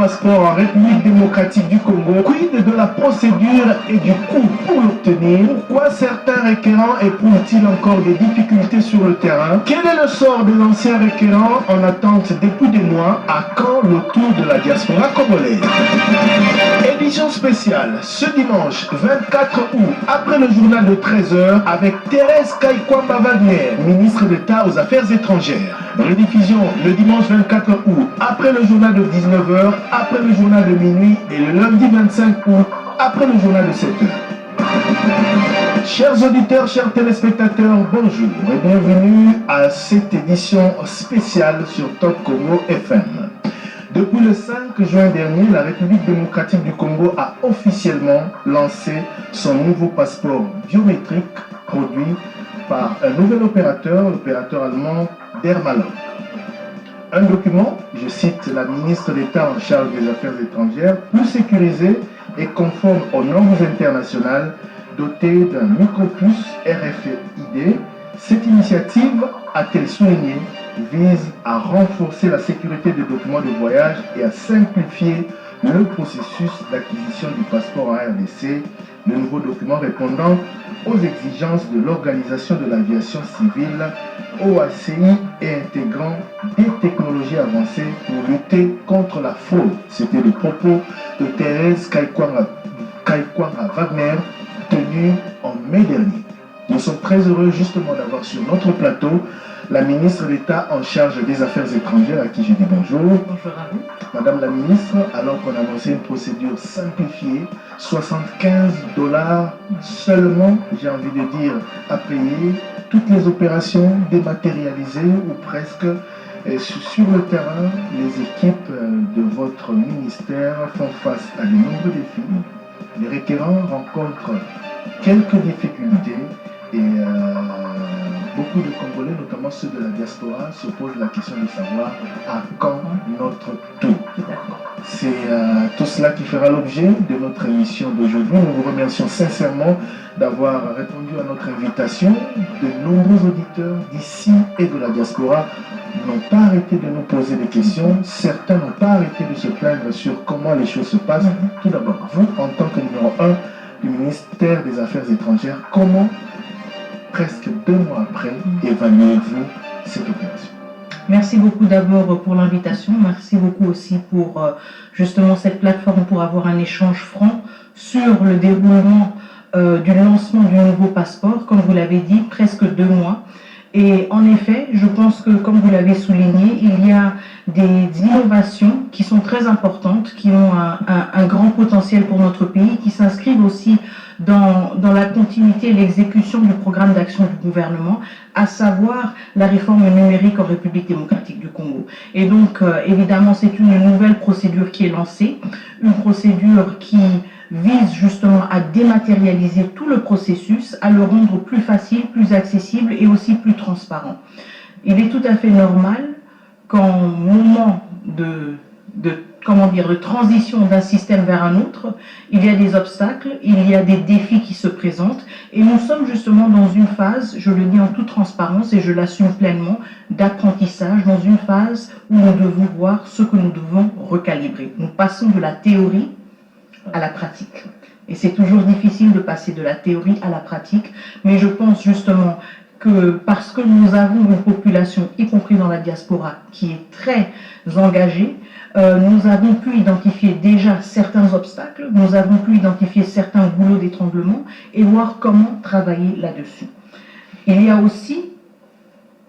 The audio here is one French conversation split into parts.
passeport en République démocratique du Congo? Quid de la procédure et du coût pour l'obtenir? Pourquoi certains requérants éprouvent-ils encore des difficultés sur le terrain? Quel est le sort des anciens requérants en attente depuis des mois? À quand le tour de la diaspora congolaise? Édition spéciale ce dimanche 24 août, après le journal de 13h, avec Thérèse Kaikwamba Wagner, ministre d'État aux Affaires étrangères. Rediffusion le dimanche 24 août, après le journal de 19h, après le journal de minuit et le lundi 25 août, après le journal de 7h. Chers auditeurs, chers téléspectateurs, bonjour et bienvenue à cette édition spéciale sur Top Congo FM. Depuis le 5 juin dernier, la République démocratique du Congo a officiellement lancé son nouveau passeport biométrique produit par un nouvel opérateur, l'opérateur allemand Dermalog. Un document, je cite la ministre d'État en charge des Affaires étrangères, plus sécurisé et conforme aux normes internationales, doté d'un micropuce RFID. Cette initiative, a-t-elle souligné, vise à renforcer la sécurité des documents de voyage et à simplifier le processus d'acquisition du passeport en RDC, le nouveau document répondant aux exigences de l'Organisation de l'aviation civile, OACI, et intégrant des technologies avancées pour lutter contre la fraude. C'était le propos de Thérèse Kaikwamba Wagner, tenu en mai dernier. Nous sommes très heureux justement d'avoir sur notre plateau la ministre d'État en charge des Affaires étrangères, à qui je dis bonjour. Bonjour à vous. Madame la ministre, alors qu'on annonçait une procédure simplifiée, $75 seulement, j'ai envie de dire, à payer, toutes les opérations dématérialisées ou presque. Et sur le terrain, les équipes de votre ministère font face à de nombreux défis. Les requérants rencontrent quelques difficultés et beaucoup de Congolais, notamment ceux de la diaspora, se posent la question de savoir à quand notre tour. C'est tout cela qui fera l'objet de notre émission d'aujourd'hui. Nous vous remercions sincèrement d'avoir répondu à notre invitation. De nombreux auditeurs d'ici et de la diaspora n'ont pas arrêté de nous poser des questions. Certains n'ont pas arrêté de se plaindre sur comment les choses se passent. Tout d'abord, vous, en tant que numéro 1 du ministère des Affaires étrangères, comment, presque 2 mois après, évaluez-vous cette opération? Merci beaucoup d'abord pour l'invitation. Merci beaucoup aussi pour justement cette plateforme pour avoir un échange franc sur le déroulement du lancement du nouveau passeport. Comme vous l'avez dit, presque 2 mois. Et en effet, je pense que, comme vous l'avez souligné, il y a des innovations qui sont très importantes, qui ont un grand potentiel pour notre pays, qui s'inscrivent aussi dans la continuité et l'exécution du programme d'action du gouvernement, à savoir la réforme numérique en République démocratique du Congo. Et donc, évidemment, c'est une nouvelle procédure qui est lancée, une procédure qui vise justement à dématérialiser tout le processus, à le rendre plus facile, plus accessible et aussi plus transparent. Il est tout à fait normal qu'en moment de transition d'un système vers un autre, il y a des obstacles, il y a des défis qui se présentent et nous sommes justement dans une phase, je le dis en toute transparence et je l'assume pleinement, d'apprentissage, dans une phase où nous devons voir ce que nous devons recalibrer. Nous passons de la théorie à la pratique. Et c'est toujours difficile de passer de la théorie à la pratique, mais je pense justement que parce que nous avons une population, y compris dans la diaspora, qui est très engagée, nous avons pu identifier déjà certains obstacles, nous avons pu identifier certains goulots d'étranglement et voir comment travailler là-dessus. Il y a aussi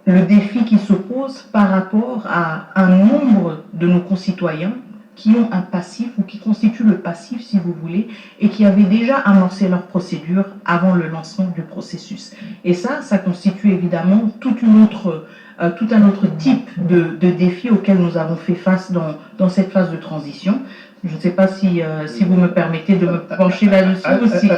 le défi qui se pose par rapport à un nombre de nos concitoyens qui ont un passif ou qui constituent le passif, si vous voulez, et qui avaient déjà amorcé leur procédure avant le lancement du processus. Et ça constitue évidemment tout un autre type de défi auquel nous avons fait face dans cette phase de transition. Je ne sais pas si vous me permettez de me pencher là-dessus aussi.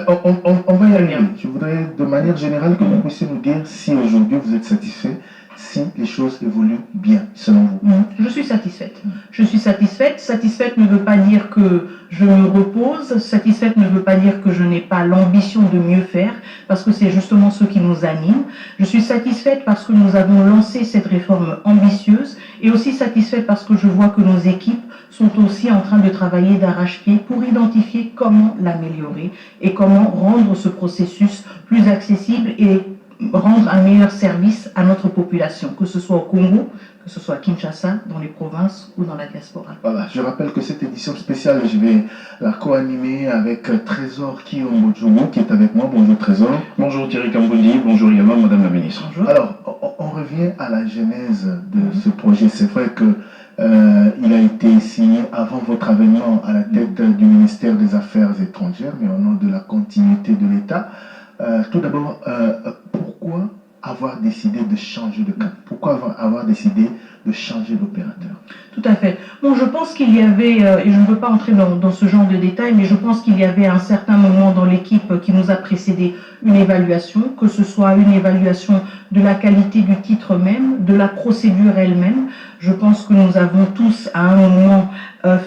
On va y aller. Je voudrais de manière générale que vous puissiez nous dire si aujourd'hui vous êtes satisfait, si les choses évoluent bien, selon vous? Je suis satisfaite. Je suis satisfaite. Satisfaite ne veut pas dire que je me repose. Satisfaite ne veut pas dire que je n'ai pas l'ambition de mieux faire, parce que c'est justement ce qui nous anime. Je suis satisfaite parce que nous avons lancé cette réforme ambitieuse, et aussi satisfaite parce que je vois que nos équipes sont aussi en train de travailler d'arrache-pied pour identifier comment l'améliorer et comment rendre ce processus plus accessible et rendre un meilleur service à notre population, que ce soit au Congo, que ce soit à Kinshasa, dans les provinces ou dans la diaspora. Voilà, je rappelle que cette édition spéciale, je vais la co-animer avec Trésor Kiyombodjoumou qui est avec moi. Bonjour Trésor. Bonjour Thierry Kamboudi, bonjour également Madame la Ministre. Bonjour. Alors, on revient à la genèse de ce projet. C'est vrai que il a été signé avant votre avènement à la tête du ministère des Affaires étrangères, mais au nom de la continuité de l'État. Tout d'abord, pourquoi avoir décidé de changer de cap? Pourquoi avoir décidé de changer d'opérateur? Tout à fait. Bon, je pense qu'il y avait, et je ne veux pas entrer dans ce genre de détails, mais je pense qu'il y avait à un certain moment dans l'équipe qui nous a précédé une évaluation, que ce soit une évaluation de la qualité du titre même, de la procédure elle-même. Je pense que nous avons tous à un moment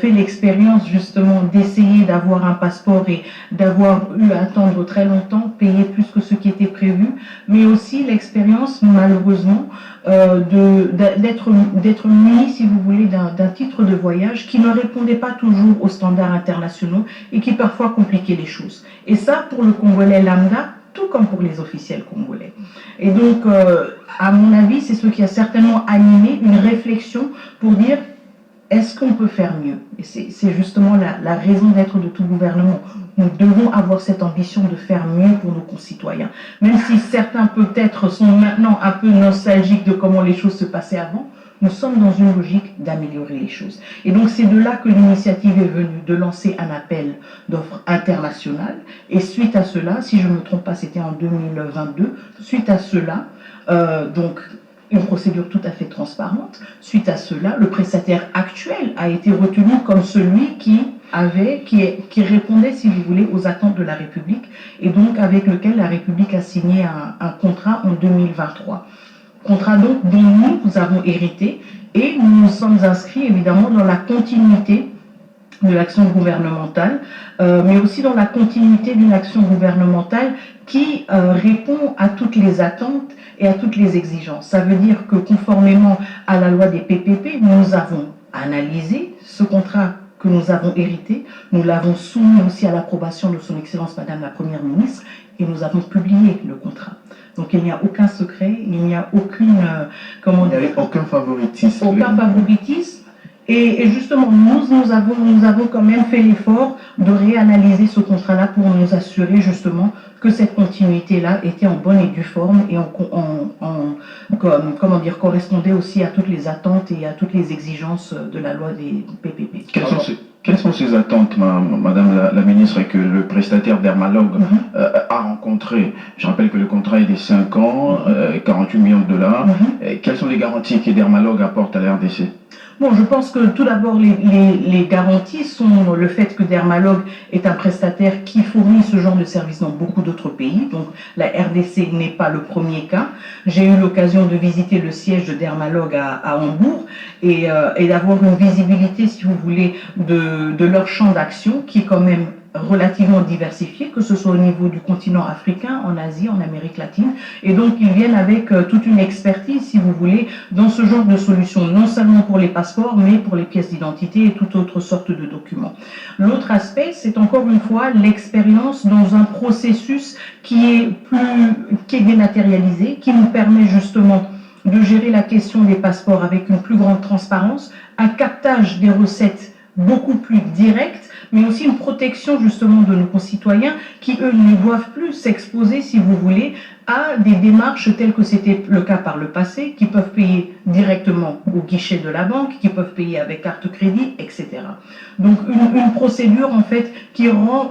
fait l'expérience justement d'essayer d'avoir un passeport et d'avoir eu à attendre très longtemps, payer plus que ce qui était prévu, mais aussi l'expérience malheureusement d'être muni, si vous voulez, d'un titre de voyage qui ne répondait pas toujours aux standards internationaux et qui parfois compliquait les choses. Et ça, pour le Congolais lambda, tout comme pour les officiels congolais. Et donc, à mon avis, c'est ce qui a certainement animé une réflexion pour dire, est-ce qu'on peut faire mieux? Et c'est justement la raison d'être de tout gouvernement. Nous devons avoir cette ambition de faire mieux pour nos concitoyens. Même si certains peut-être sont maintenant un peu nostalgiques de comment les choses se passaient avant, nous sommes dans une logique d'améliorer les choses. Et donc c'est de là que l'initiative est venue de lancer un appel d'offres internationales. Et suite à cela, si je ne me trompe pas, c'était en 2022, suite à cela, donc une procédure tout à fait transparente, suite à cela, le prestataire actuel a été retenu comme celui qui répondait, si vous voulez, aux attentes de la République, et donc avec lequel la République a signé un contrat en 2023. Contrat donc dont nous avons hérité, et nous nous sommes inscrits évidemment dans la continuité de l'action gouvernementale, mais aussi dans la continuité d'une action gouvernementale qui répond à toutes les attentes et à toutes les exigences. Ça veut dire que conformément à la loi des PPP, nous avons analysé ce contrat que nous avons hérité, nous l'avons soumis aussi à l'approbation de son Excellence Madame la Première Ministre, et nous avons publié le contrat. Donc il n'y a aucun secret, il n'y a aucune... aucun favoritisme. Aucun favoritisme. Et justement, nous avons quand même fait l'effort de réanalyser ce contrat-là pour nous assurer justement que cette continuité-là était en bonne et due forme et correspondait aussi à toutes les attentes et à toutes les exigences de la loi des PPP. Quelles sont ces attentes, Madame la Ministre, que le prestataire Dermalog a rencontré? Je rappelle que le contrat est de 5 ans, 48 millions de dollars. Quelles sont les garanties que Dermalog apporte à la RDC? Bon, je pense que tout d'abord, les garanties sont le fait que Dermalog est un prestataire qui fournit ce genre de service dans beaucoup d'autres pays. Donc, la RDC n'est pas le premier cas. J'ai eu l'occasion de visiter le siège de Dermalog à Hambourg et d'avoir une visibilité, si vous voulez, de leur champ d'action qui est quand même relativement diversifié, que ce soit au niveau du continent africain, en Asie, en Amérique latine. Et donc, ils viennent avec toute une expertise, si vous voulez, dans ce genre de solutions, non seulement pour les passeports, mais pour les pièces d'identité et toute autre sorte de documents. L'autre aspect, c'est encore une fois l'expérience dans un processus qui est dématérialisé, qui nous permet justement de gérer la question des passeports avec une plus grande transparence, un captage des recettes beaucoup plus direct, mais aussi une protection justement de nos concitoyens qui, eux, ne doivent plus s'exposer, si vous voulez, à des démarches telles que c'était le cas par le passé, qui peuvent payer directement au guichet de la banque, qui peuvent payer avec carte crédit, etc. Donc une procédure en fait qui rend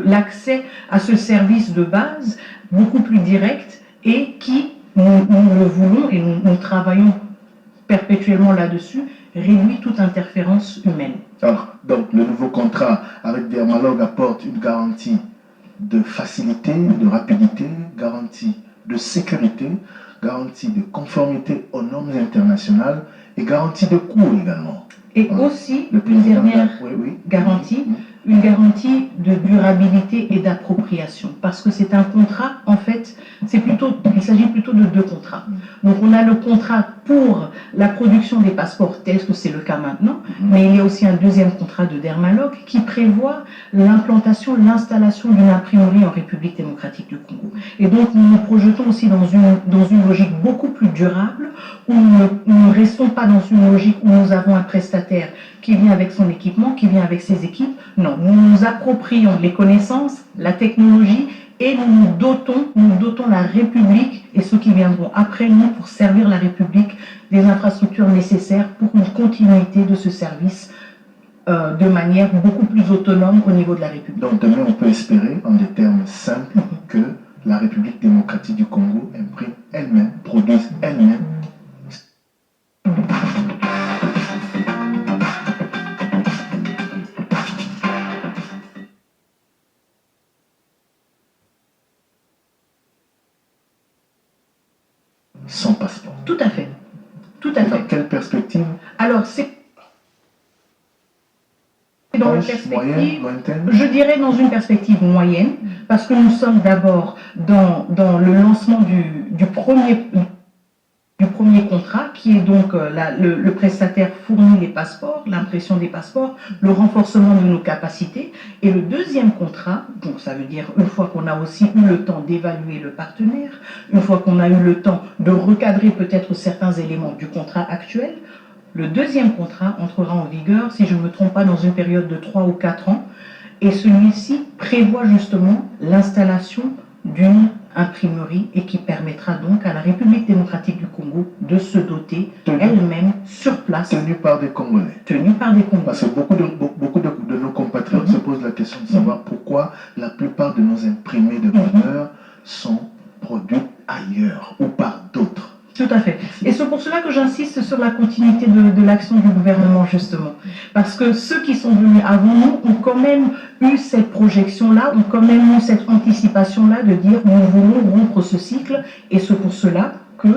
l'accès à ce service de base beaucoup plus direct et qui, nous le voulons et nous travaillons perpétuellement là-dessus, réduit toute interférence humaine. Alors, donc, le nouveau contrat avec Dermalog apporte une garantie de facilité, de rapidité, garantie de sécurité, garantie de conformité aux normes internationales et garantie de coût également. Et Voilà. aussi, une dernière garantie, une garantie de durabilité et d'appropriation. Parce que c'est un contrat, en fait, il s'agit plutôt de deux contrats. Donc on a le contrat pour la production des passeports, tel que c'est le cas maintenant, mais il y a aussi un deuxième contrat de Dermalog qui prévoit l'implantation, l'installation d'une imprimerie en République démocratique du Congo. Et donc nous nous projetons aussi dans une logique beaucoup plus durable, où nous ne restons pas dans une logique où nous avons un prestataire qui vient avec son équipement, qui vient avec ses équipes. Non, nous nous approprions les connaissances, la technologie, et nous dotons la République et ceux qui viendront après nous pour servir la République des infrastructures nécessaires pour une continuité de ce service de manière beaucoup plus autonome au niveau de la République. Donc demain, on peut espérer, en des termes simples, que la République démocratique du Congo imprime elle-même, produise elle-même. Son passeport. Tout à fait. Tout à fait. Dans quelle perspective? Alors, c'est dans une perspective, moyenne, lointaine? je dirais dans une perspective moyenne, parce que nous sommes d'abord dans le lancement du premier contrat, qui est donc le prestataire fournit les passeports, l'impression des passeports, le renforcement de nos capacités. Et le deuxième contrat, donc ça veut dire une fois qu'on a aussi eu le temps d'évaluer le partenaire, une fois qu'on a eu le temps de recadrer peut-être certains éléments du contrat actuel, le deuxième contrat entrera en vigueur, si je ne me trompe pas, dans une période de 3 ou 4 ans. Et celui-ci prévoit justement l'installation d'une imprimerie et qui permettra donc à la République démocratique du Congo de se doter elle-même sur place. Tenue par des Congolais. Tenue par des Congolais. Parce que beaucoup de nos compatriotes se posent la question de savoir pourquoi la plupart de nos imprimés de valeur sont produits ailleurs ou par d'autres. Tout à fait. Et c'est pour cela que j'insiste sur la continuité de l'action du gouvernement, justement. Parce que ceux qui sont venus avant nous ont quand même eu cette projection-là, ont quand même eu cette anticipation-là de dire nous voulons rompre ce cycle. Et c'est pour cela que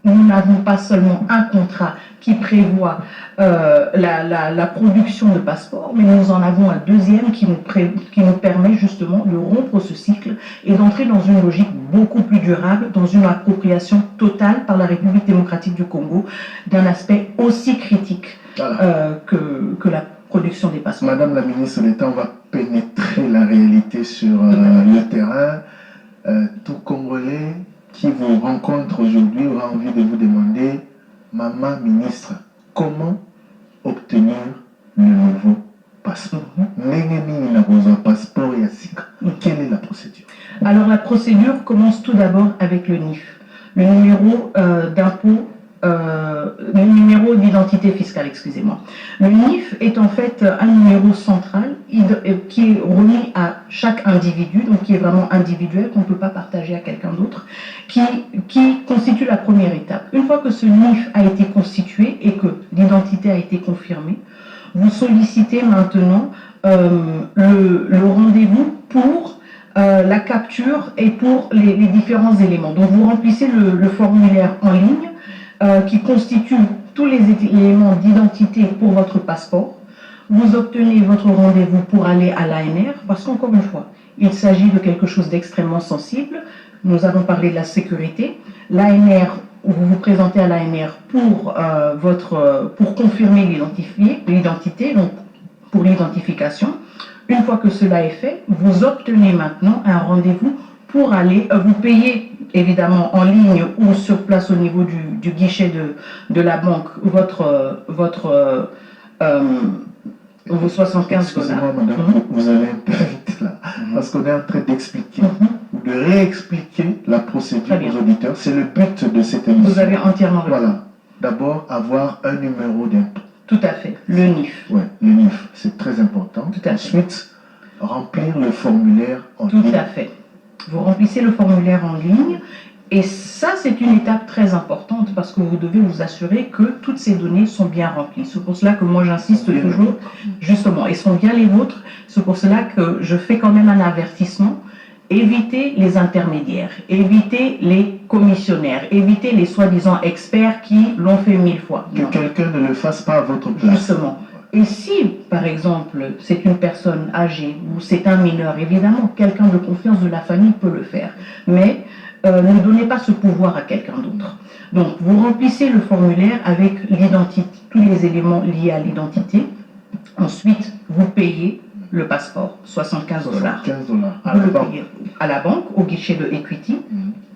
nous n'avons pas seulement un contrat qui prévoit la production de passeports, mais nous en avons un deuxième qui nous permet justement de rompre ce cycle et d'entrer dans une logique beaucoup plus durable, dans une appropriation totale par la République démocratique du Congo d'un aspect aussi critique que la production des passeports. Madame la ministre d'État, on va pénétrer la réalité sur le terrain. Tout Congolais qui vous rencontre aujourd'hui aura envie de vous demander, Maman ministre, comment obtenir le nouveau passeport? Quelle est la procédure? Alors la procédure commence tout d'abord avec le NIF, le numéro d'impôt, le numéro d'identité fiscale, excusez-moi. Le NIF est en fait un numéro central qui est remis à chaque individu, donc qui est vraiment individuel, qu'on ne peut pas partager à quelqu'un d'autre, qui constitue la première étape. Une fois que ce NIF a été constitué et que l'identité a été confirmée, vous sollicitez maintenant le rendez-vous pour la capture et pour les différents éléments. Donc vous remplissez le formulaire en ligne qui constitue tous les éléments d'identité pour votre passeport. Vous obtenez votre rendez-vous pour aller à l'ANR, parce qu'encore une fois, il s'agit de quelque chose d'extrêmement sensible. Nous avons parlé de la sécurité. L'ANR, vous vous présentez à l'ANR pour confirmer l'identité, donc pour l'identification. Une fois que cela est fait, vous obtenez maintenant un rendez-vous pour aller, vous payez évidemment en ligne ou sur place au niveau du guichet de la banque vos 75 $. Excusez-moi madame, vous allez un peu vite là, parce qu'on est en train d'expliquer, de réexpliquer la procédure aux auditeurs. C'est le but de cette émission. Vous avez entièrement raison. Voilà. D'abord, avoir un numéro d'impôt. Tout à fait, le NIF. Oui, le NIF, c'est très important. Tout à fait. Ensuite, remplir le formulaire en ligne. Tout à fait. Vous remplissez le formulaire en ligne et ça, c'est une étape très importante parce que vous devez vous assurer que toutes ces données sont bien remplies. C'est pour cela que moi, j'insiste toujours, justement, et sont bien les vôtres. C'est pour cela que je fais quand même un avertissement. Évitez les intermédiaires, évitez les commissionnaires, évitez les soi-disant experts qui l'ont fait 1000 fois. Que quelqu'un ne le fasse pas à votre place. Justement. Et si, par exemple, c'est une personne âgée ou c'est un mineur, évidemment, quelqu'un de confiance de la famille peut le faire. Mais ne donnez pas ce pouvoir à quelqu'un d'autre. Donc, vous remplissez le formulaire avec l'identité, tous les éléments liés à l'identité. Ensuite, vous payez le passeport, $75. $75 à Vous la le banque. payez à la banque, au guichet de Equity,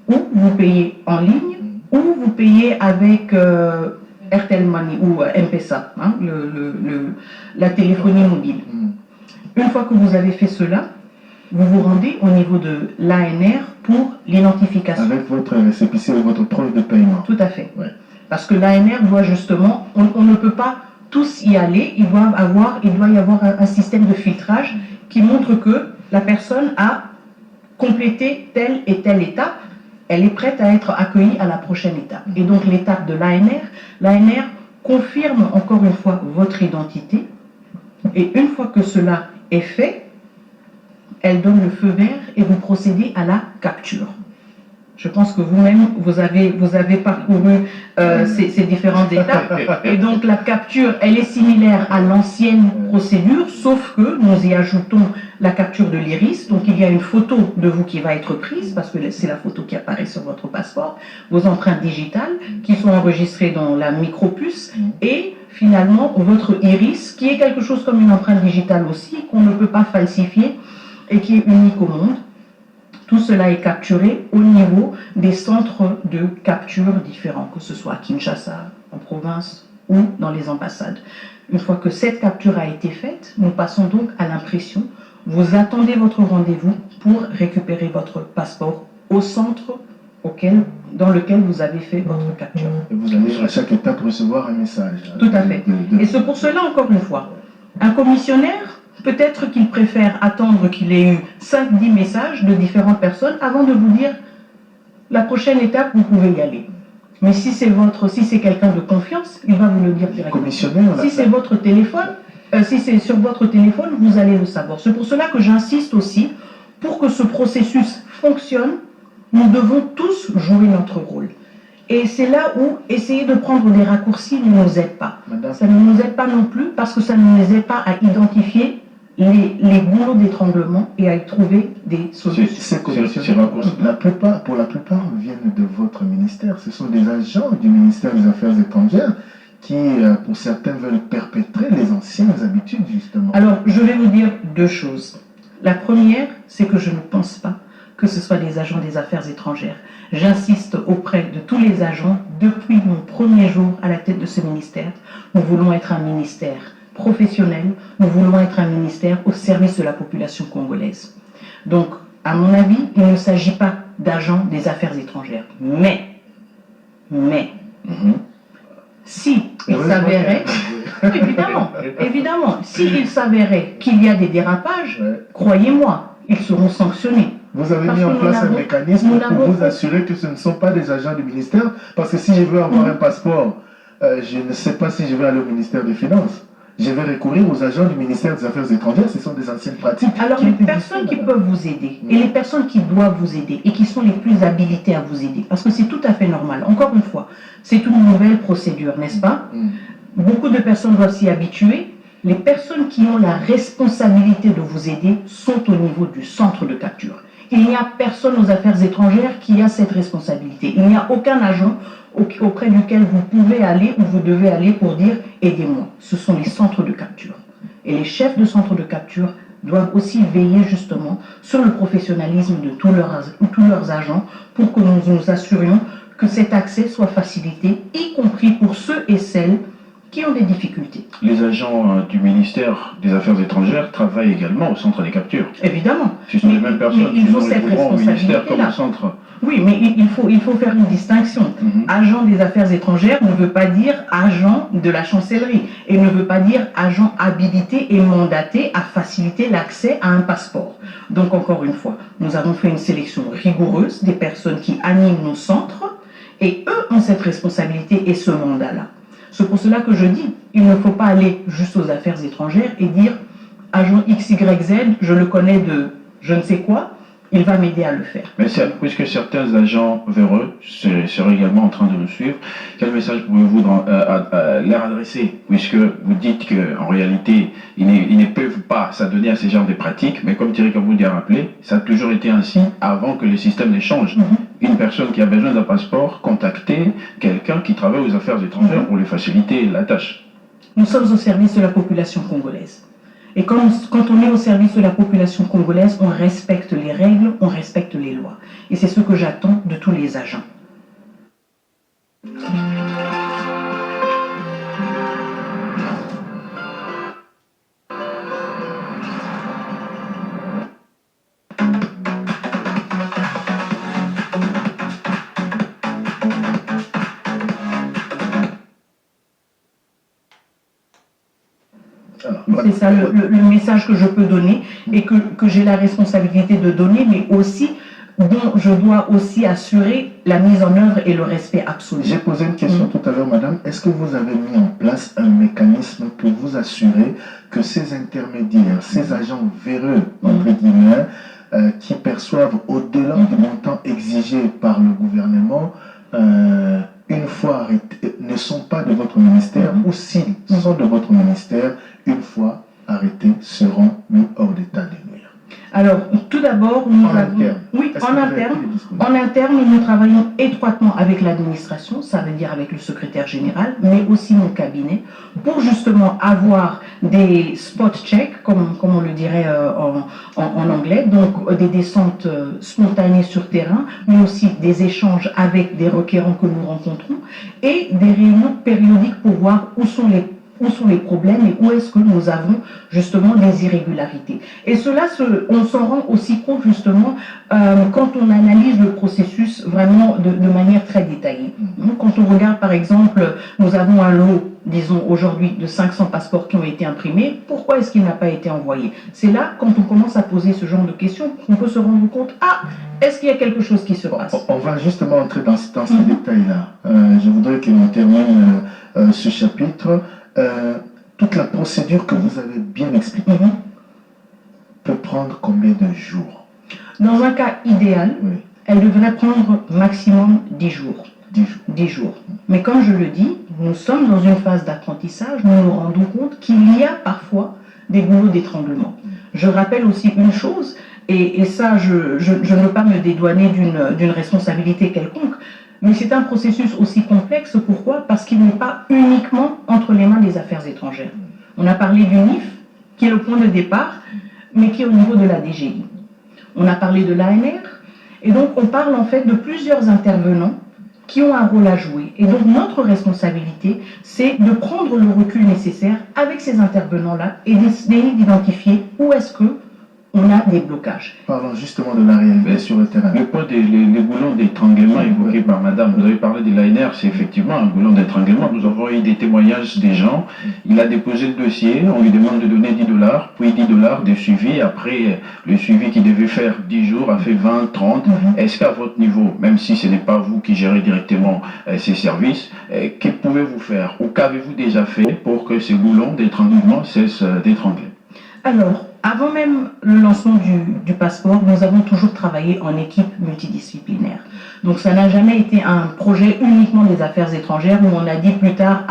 ou vous payez en ligne, ou vous payez avec Airtel Money ou M-Pesa, hein, la téléphonie mobile. Une fois que vous avez fait cela, vous vous rendez au niveau de l'ANR pour l'identification. Avec votre récépissé ou votre preuve de paiement. Tout à fait. Ouais. Parce que l'ANR doit justement, on ne peut pas tous y aller, il doit y avoir un système de filtrage qui montre que la personne a complété telle et telle étape, elle est prête à être accueillie à la prochaine étape. Et donc l'étape de l'ANR confirme encore une fois votre identité, et une fois que cela est fait, elle donne le feu vert et vous procédez à la capture. Je pense que vous-même, vous avez parcouru ces différentes étapes. Et donc la capture, elle est similaire à l'ancienne procédure, sauf que nous y ajoutons la capture de l'iris. Donc il y a une photo de vous qui va être prise, parce que c'est la photo qui apparaît sur votre passeport, vos empreintes digitales qui sont enregistrées dans la micropuce, et finalement votre iris, qui est quelque chose comme une empreinte digitale aussi, qu'on ne peut pas falsifier et qui est unique au monde. Tout cela est capturé au niveau des centres de capture différents, que ce soit à Kinshasa, en province ou dans les ambassades. Une fois que cette capture a été faite, nous passons donc à l'impression. Vous attendez votre rendez-vous pour récupérer votre passeport au centre dans lequel vous avez fait votre capture. Et vous allez à chaque étape recevoir un message. Tout à fait. Et c'est pour cela, encore une fois, un commissionnaire, peut-être qu'il préfère attendre qu'il ait eu 5-10 messages de différentes personnes avant de vous dire la prochaine étape, vous pouvez y aller. Mais si c'est quelqu'un de confiance, il va vous le dire directement. Si c'est votre téléphone, si c'est sur votre téléphone, vous allez le savoir. C'est pour cela que j'insiste aussi, pour que ce processus fonctionne, nous devons tous jouer notre rôle. Et c'est là où essayer de prendre des raccourcis ne nous aide pas. Madame. Ça ne nous aide pas non plus parce que ça ne nous aide pas à identifier les goulots d'étranglement et à y trouver des solutions. Pour la plupart, viennent de votre ministère. Ce sont des agents du ministère des Affaires étrangères qui, pour certains, veulent perpétrer les anciennes habitudes, justement. Alors, je vais vous dire deux choses. La première, c'est que je ne pense pas que ce soit des agents des affaires étrangères. J'insiste auprès de tous les agents, depuis mon premier jour à la tête de ce ministère, nous voulons être un ministère professionnel, nous voulons être un ministère au service de la population congolaise. Donc, à mon avis, il ne s'agit pas d'agents des affaires étrangères. Mais, si il s'avérait, évidemment, s'il s'avérait qu'il y a des dérapages, croyez-moi, ils seront sanctionnés. Vous avez mis en place un mécanisme pour vous assurer que ce ne sont pas des agents du ministère, parce que si je veux avoir un passeport, je ne sais pas si je vais aller au ministère des Finances. Je vais recourir aux agents du ministère des Affaires étrangères, ce sont des anciennes pratiques. Alors les personnes qui peuvent vous aider, et les personnes qui doivent vous aider, et qui sont les plus habilitées à vous aider, parce que c'est tout à fait normal, encore une fois, c'est une nouvelle procédure, n'est-ce pas? Beaucoup de personnes doivent s'y habituer. Les personnes qui ont la responsabilité de vous aider sont au niveau du centre de capture. Il n'y a personne aux affaires étrangères qui a cette responsabilité. Il n'y a aucun agent auprès duquel vous pouvez aller ou vous devez aller pour dire « aidez-moi ». Ce sont les centres de capture. Et les chefs de centres de capture doivent aussi veiller justement sur le professionnalisme de tous leurs agents pour que nous nous assurions que cet accès soit facilité, y compris pour ceux et celles qui ont des difficultés. Les agents du ministère des Affaires étrangères travaillent également au centre des captures. Évidemment. Ce sont les mêmes personnes qui sont les au ministère comme au centre. Oui, mais il faut faire une distinction. Agent des Affaires étrangères ne veut pas dire agent de la chancellerie et ne veut pas dire agent habilité et mandaté à faciliter l'accès à un passeport. Donc encore une fois, nous avons fait une sélection rigoureuse des personnes qui animent nos centres et eux ont cette responsabilité et ce mandat-là. C'est pour cela que je dis, il ne faut pas aller juste aux affaires étrangères et dire agent XYZ, je le connais de je ne sais quoi, il va m'aider à le faire. Mais puisque certains agents véreux seraient également en train de nous suivre, quel message pouvez-vous leur adresser? Puisque vous dites qu'en réalité, ils ne peuvent pas s'adonner à ce genre de pratiques, mais comme Thierry Kaboudi a rappelé, ça a toujours été ainsi avant que le système ne change. Une personne qui a besoin d'un passeport, contacter quelqu'un qui travaille aux affaires étrangères pour lui faciliter la tâche. Nous sommes au service de la population congolaise. Et quand on est au service de la population congolaise, on respecte les règles, on respecte les lois. Et c'est ce que j'attends de tous les agents. C'est ça le message que je peux donner et que j'ai la responsabilité de donner, mais aussi dont je dois aussi assurer la mise en œuvre et le respect absolu. J'ai posé une question tout à l'heure, madame. Est-ce que vous avez mis en place un mécanisme pour vous assurer que ces intermédiaires, ces agents véreux, entre guillemets, qui perçoivent au-delà du montant exigé par le gouvernement, une fois arrêtés, ne sont pas de votre ministère, ou s'ils sont de votre ministère, une fois arrêtés, seront mis hors d'état de nuire? Alors, tout d'abord, nous avons... Oui, en interne, nous travaillons étroitement avec l'administration, ça veut dire avec le secrétaire général, mais aussi mon cabinet, pour justement avoir des spot checks, comme on le dirait en anglais, donc des descentes spontanées sur terrain, mais aussi des échanges avec des requérants que nous rencontrons, et des réunions périodiques pour voir où sont les problèmes et où est-ce que nous avons justement des irrégularités. Et cela, on s'en rend aussi compte justement quand on analyse le processus vraiment de manière très détaillée. Quand on regarde par exemple, nous avons un lot, disons aujourd'hui, de 500 passeports qui ont été imprimés, pourquoi est-ce qu'il n'a pas été envoyé? C'est là, quand on commence à poser ce genre de questions, qu'on peut se rendre compte, est-ce qu'il y a quelque chose qui se passe? On va justement entrer dans ces détails-là. Je voudrais qu'on termine ce chapitre. Toute la procédure que vous avez bien expliquée peut prendre combien de jours? Dans un cas idéal, elle devrait prendre maximum 10 jours. 10 jours. Mais comme je le dis, nous sommes dans une phase d'apprentissage, nous nous rendons compte qu'il y a parfois des goulots d'étranglement. Je rappelle aussi une chose, et ça je ne veux pas me dédouaner d'une responsabilité quelconque, mais c'est un processus aussi complexe. Pourquoi? Parce qu'il n'est pas uniquement entre les mains des affaires étrangères. On a parlé du NIF, qui est le point de départ, mais qui est au niveau de la DGI. On a parlé de l'ANR, et donc on parle en fait de plusieurs intervenants qui ont un rôle à jouer. Et donc notre responsabilité, c'est de prendre le recul nécessaire avec ces intervenants-là et d'essayer d'identifier où est-ce que on a des blocages. Parlons justement de la réalité sur le terrain. Le point des goulons d'étranglement évoqués par madame, vous avez parlé de l'ANR, c'est effectivement un goulon d'étranglement. Nous avons eu des témoignages des gens. Il a déposé le dossier, on lui demande de donner $10, puis $10 de suivi. Après, le suivi qu'il devait faire 10 jours a fait 20, 30. Est-ce qu'à votre niveau, même si ce n'est pas vous qui gérez directement ces services, que pouvez-vous faire ou qu'avez-vous déjà fait pour que ces goulons d'étranglement cessent d'étrangler? Alors, avant même le lancement du passeport, nous avons toujours travaillé en équipe multidisciplinaire. Donc ça n'a jamais été un projet uniquement des affaires étrangères où on a dit plus tard,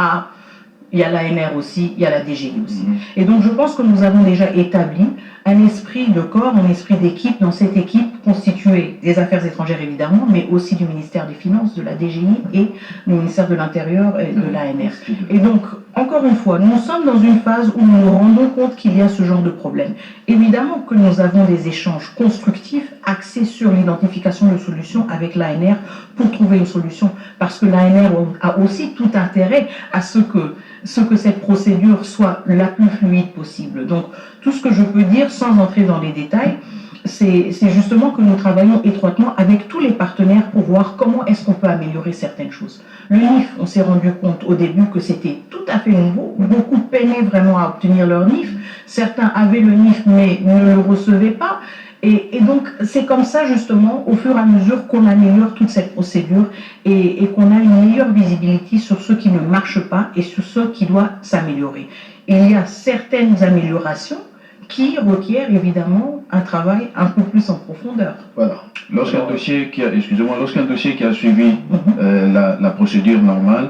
il y a l'ANR aussi, il y a la DGI aussi. Et donc je pense que nous avons déjà établi un esprit de corps, un esprit d'équipe dans cette équipe constituée des affaires étrangères évidemment, mais aussi du ministère des Finances, de la DGI et du ministère de l'Intérieur et de l'ANR. Et donc, encore une fois, nous sommes dans une phase où nous nous rendons compte qu'il y a ce genre de problème. Évidemment que nous avons des échanges constructifs axés sur l'identification de solutions avec l'ANR pour trouver une solution, parce que l'ANR a aussi tout intérêt à ce que cette procédure soit la plus fluide possible. Donc, tout ce que je peux dire, sans entrer dans les détails, c'est justement que nous travaillons étroitement avec tous les partenaires pour voir comment est-ce qu'on peut améliorer certaines choses. Le NIF, on s'est rendu compte au début que c'était tout à fait nouveau. Beaucoup peinaient vraiment à obtenir leur NIF. Certains avaient le NIF mais ne le recevaient pas. Et donc, c'est comme ça, justement, au fur et à mesure qu'on améliore toute cette procédure et qu'on a une meilleure visibilité sur ce qui ne marche pas et sur ce qui doit s'améliorer. Il y a certaines améliorations qui requiert évidemment un travail un peu plus en profondeur. Voilà. Lorsqu'un dossier qui a suivi la procédure normale,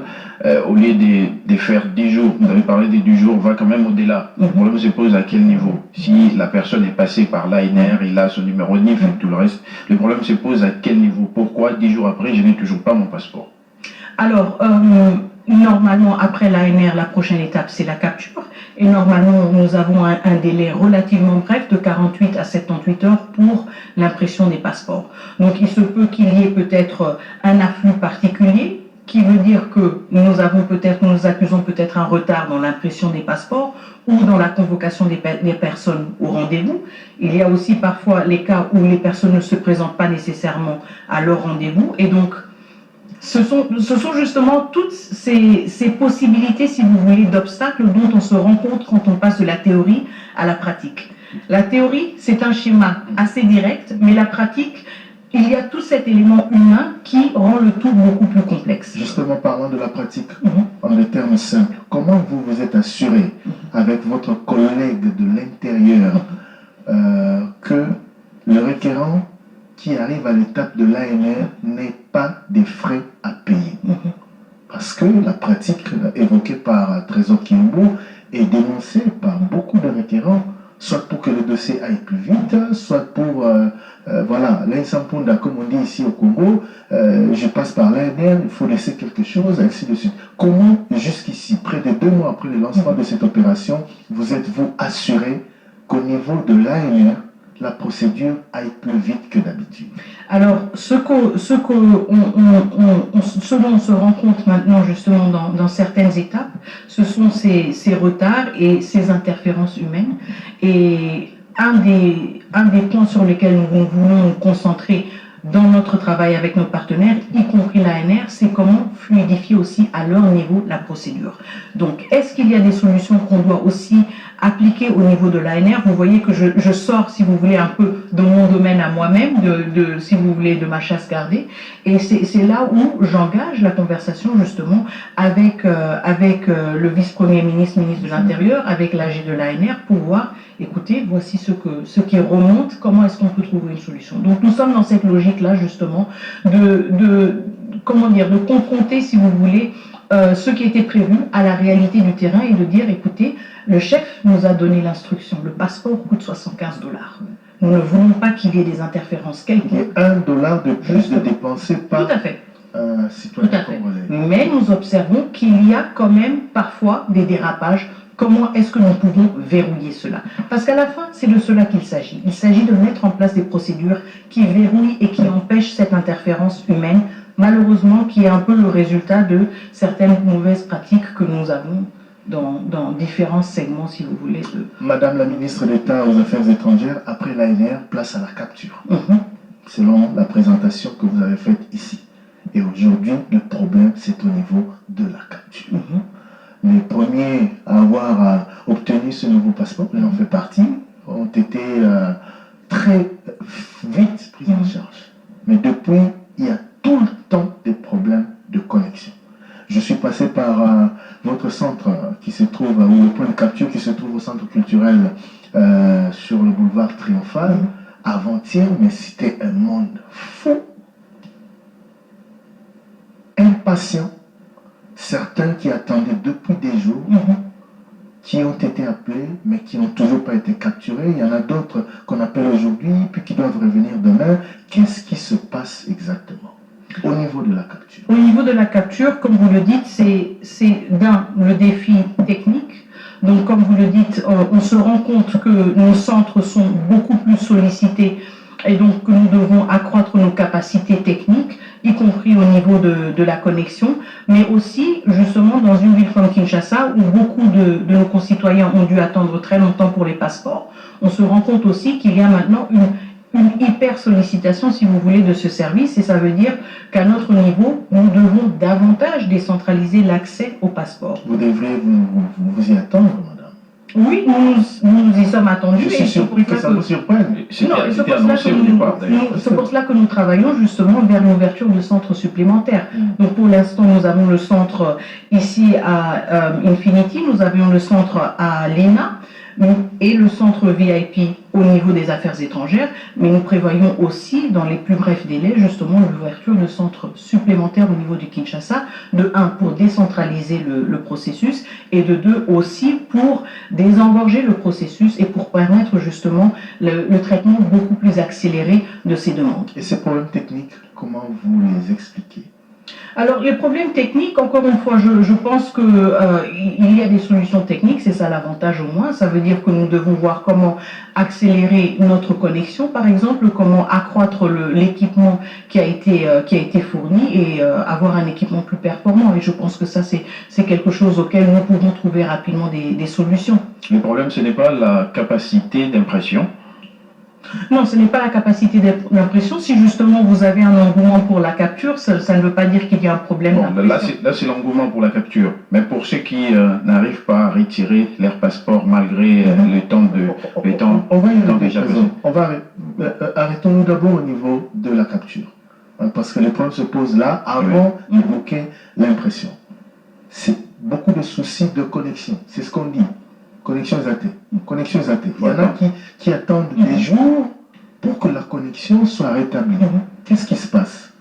au lieu de faire 10 jours, vous avez parlé des 10 jours, va quand même au-delà. Le problème se pose à quel niveau? Si la personne est passée par l'ANR, il a son numéro NIF et tout le reste, le problème se pose à quel niveau? Pourquoi 10 jours après, je n'ai toujours pas mon passeport? Alors, normalement, après l'ANR, la prochaine étape, c'est la capture. Et normalement, nous avons un délai relativement bref de 48 à 78 heures pour l'impression des passeports. Donc, il se peut qu'il y ait peut-être un afflux particulier, qui veut dire que nous accusons peut-être un retard dans l'impression des passeports ou dans la convocation des personnes au rendez-vous. Il y a aussi parfois les cas où les personnes ne se présentent pas nécessairement à leur rendez-vous. Et donc, ce sont justement toutes ces possibilités, si vous voulez, d'obstacles dont on se rend compte quand on passe de la théorie à la pratique. La théorie, c'est un schéma assez direct, mais la pratique, il y a tout cet élément humain qui rend le tout beaucoup plus complexe. Justement, parlant de la pratique, en des termes simples, comment vous vous êtes assuré avec votre collègue de l'intérieur que le requérant qui arrive à l'étape de l'ANR n'ait pas des frais à payer? Parce que la pratique évoquée par Trésor Kiombo est dénoncée par beaucoup de requérants, soit pour que le dossier aille plus vite, soit pour, voilà, l'insampunda, comme on dit ici au Congo, je passe par l'ANR, il faut laisser quelque chose, ainsi de suite. Comment, jusqu'ici, près de 2 mois après le lancement de cette opération, vous êtes-vous assuré qu'au niveau de l'ANR, la procédure aille plus vite que d'habitude? Alors, ce dont on se rend compte maintenant justement dans certaines étapes, ce sont ces retards et ces interférences humaines. Et un des points sur lesquels nous voulons nous concentrer dans notre travail avec nos partenaires, y compris l'ANR, c'est comment fluidifier aussi à leur niveau la procédure. Donc, est-ce qu'il y a des solutions qu'on doit aussi appliquer au niveau de l'ANR? Vous voyez que je sors, si vous voulez, un peu de mon domaine à moi-même, si vous voulez, de ma chasse gardée. Et c'est là où j'engage la conversation, justement, avec le vice-premier ministre, ministre de l'Intérieur, avec l'AG de l'ANR, pour voir, écoutez, voici ce qui remonte, comment est-ce qu'on peut trouver une solution. Donc, nous sommes dans cette logique-là, justement, de confronter, si vous voulez, ce qui était prévu à la réalité du terrain et de dire, écoutez, le chef nous a donné l'instruction, le passeport coûte 75 $. Nous ne voulons pas qu'il y ait des interférences quelconques. Et $1 de plus de dépenser par Tout à fait. un citoyen congolais. Mais nous observons qu'il y a quand même parfois des dérapages. Comment est-ce que nous pouvons verrouiller cela? Parce qu'à la fin, c'est de cela qu'il s'agit. Il s'agit de mettre en place des procédures qui verrouillent et qui empêchent cette interférence humaine, malheureusement, qui est un peu le résultat de certaines mauvaises pratiques que nous avons dans différents segments, si vous voulez. Madame la ministre d'État aux Affaires étrangères, après l'ANR, place à la capture, selon la présentation que vous avez faite ici. Et aujourd'hui, le problème, c'est au niveau de la capture. Les premiers à avoir obtenu ce nouveau passeport, et j'en fais partie, ont été très vite pris en charge. Mais depuis, il y a tout le temps des problèmes de connexion. Je suis passé par votre centre qui se trouve, ou le point de capture qui se trouve au centre culturel sur le boulevard Triomphal, avant-hier, mais c'était un monde fou, impatient. Certains qui attendaient depuis des jours, qui ont été appelés, mais qui n'ont toujours pas été capturés. Il y en a d'autres qu'on appelle aujourd'hui, puis qui doivent revenir demain. Qu'est-ce qui se passe exactement au niveau de la capture? Au niveau de la capture, comme vous le dites, c'est le défi technique. Donc, comme vous le dites, on se rend compte que nos centres sont beaucoup plus sollicités et donc que nous devons accroître nos capacités techniques, y compris au niveau de la connexion, mais aussi justement dans une ville comme Kinshasa où beaucoup de nos concitoyens ont dû attendre très longtemps pour les passeports. On se rend compte aussi qu'il y a maintenant une hyper sollicitation, si vous voulez, de ce service, et ça veut dire qu'à notre niveau, nous devons davantage décentraliser l'accès au passeport. Vous devriez vous y attendre, madame. Oui, nous y sommes attendus. Je suis surpris que ça vous surprenne. C'est pour cela que nous travaillons justement vers l'ouverture de centres supplémentaires. Donc pour l'instant, nous avons le centre ici à Infinity, nous avions le centre à l'ENA, et le centre VIP au niveau des affaires étrangères, mais nous prévoyons aussi, dans les plus brefs délais, justement l'ouverture de centres supplémentaires au niveau du Kinshasa, de 1 pour décentraliser le processus, et de 2 aussi pour désengorger le processus et pour permettre justement le traitement beaucoup plus accéléré de ces demandes. Et ces problèmes techniques, comment vous les expliquez? Alors, les problèmes techniques, encore une fois, je pense qu'il y a des solutions techniques, c'est ça l'avantage au moins. Ça veut dire que nous devons voir comment accélérer notre connexion, par exemple, comment accroître l'équipement qui a été fourni et avoir un équipement plus performant. Et je pense que ça, c'est quelque chose auquel nous pouvons trouver rapidement des solutions. Le problème, ce n'est pas la capacité d'impression. Non, ce n'est pas la capacité d'impression. Si justement vous avez un engouement pour la capture, ça ne veut pas dire qu'il y a un problème d'impression. Là, c'est l'engouement pour la capture. Mais pour ceux qui n'arrivent pas à retirer leur passeport malgré le temps déjà passé. Arrêtons-nous d'abord au niveau de la capture. Parce que les problèmes se posent là avant d'évoquer l'impression. C'est beaucoup de soucis de connexion. C'est ce qu'on dit. Connexion zatée. Connexion zatée. Il y en a qui attendent des jours pour que la connexion soit rétablie. Qu'est-ce qui se passe?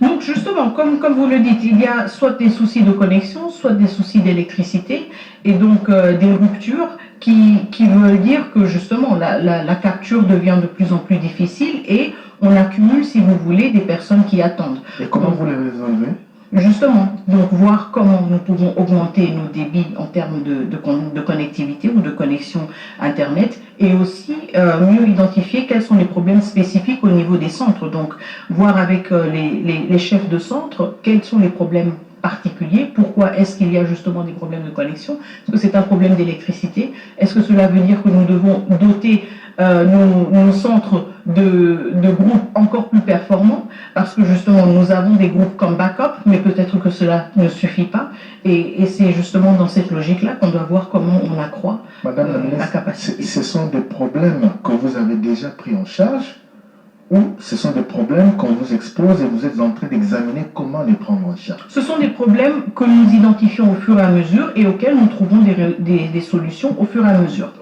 Donc justement, comme vous le dites, il y a soit des soucis de connexion, soit des soucis d'électricité, et donc des ruptures qui veulent dire que justement la capture devient de plus en plus difficile et on accumule, si vous voulez, des personnes qui attendent. Et comment vous les résolvez? Justement, donc voir comment nous pouvons augmenter nos débits en termes de connectivité ou de connexion Internet et aussi mieux identifier quels sont les problèmes spécifiques au niveau des centres. Donc voir avec les chefs de centre quels sont les problèmes particulier. Pourquoi est-ce qu'il y a justement des problèmes de connexion? Est-ce que c'est un problème d'électricité? Est-ce que cela veut dire que nous devons doter nos centres de groupes encore plus performants? Parce que justement, nous avons des groupes comme backup, mais peut-être que cela ne suffit pas. Et c'est justement dans cette logique-là qu'on doit voir comment on accroît Madame la ministre, la capacité. Ce sont des problèmes que vous avez déjà pris en charge ou ce sont des problèmes qu'on vous expose et vous êtes en train d'examiner comment les prendre en charge? Ce sont des problèmes que nous identifions au fur et à mesure et auxquels nous trouvons des solutions au fur et à mesure.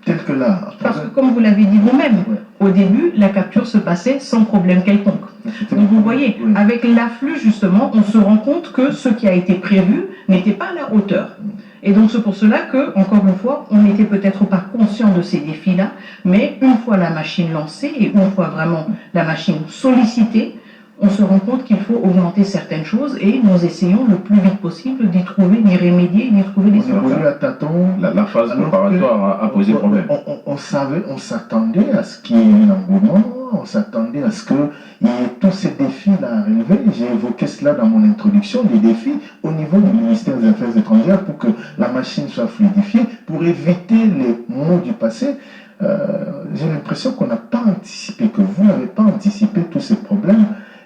Tel que là. Parce que comme vous l'avez dit vous-même, au début, la capture se passait sans problème quelconque. Donc vous voyez, avec l'afflux justement, on se rend compte que ce qui a été prévu n'était pas à la hauteur. Et donc c'est pour cela que, encore une fois, on n'était peut-être pas conscient de ces défis-là, mais une fois la machine lancée et une fois vraiment la machine sollicitée, on se rend compte qu'il faut augmenter certaines choses et nous essayons le plus vite possible d'y trouver, d'y remédier, d'y trouver des solutions. La phase préparatoire a posé problème. On s'attendait à ce qu'il y ait un engouement, on s'attendait à ce qu'il y ait tous ces défis-là à relever. J'ai évoqué cela dans mon introduction, des défis au niveau du ministère des Affaires étrangères pour que la machine soit fluidifiée, pour éviter les maux du passé. J'ai l'impression qu'on n'a pas anticipé, que vous n'avez pas anticipé tous ces problèmes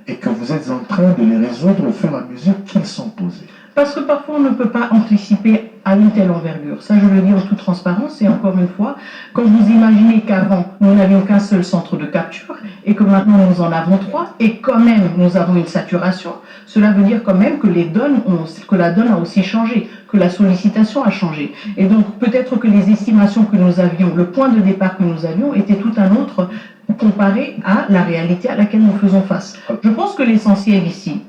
et que vous êtes en train de les résoudre au fur et à mesure qu'ils sont posés. Parce que parfois on ne peut pas anticiper à une telle envergure. Ça, je le dis en toute transparence. Et encore une fois, quand vous imaginez qu'avant, nous n'avions qu'un seul centre de capture et que maintenant nous en avons 3 et quand même nous avons une saturation, cela veut dire quand même que la donne a aussi changé, que la sollicitation a changé. Et donc peut-être que les estimations que nous avions, le point de départ que nous avions était tout un autre comparé à la réalité à laquelle nous faisons face. Je pense que l'essentiel ici,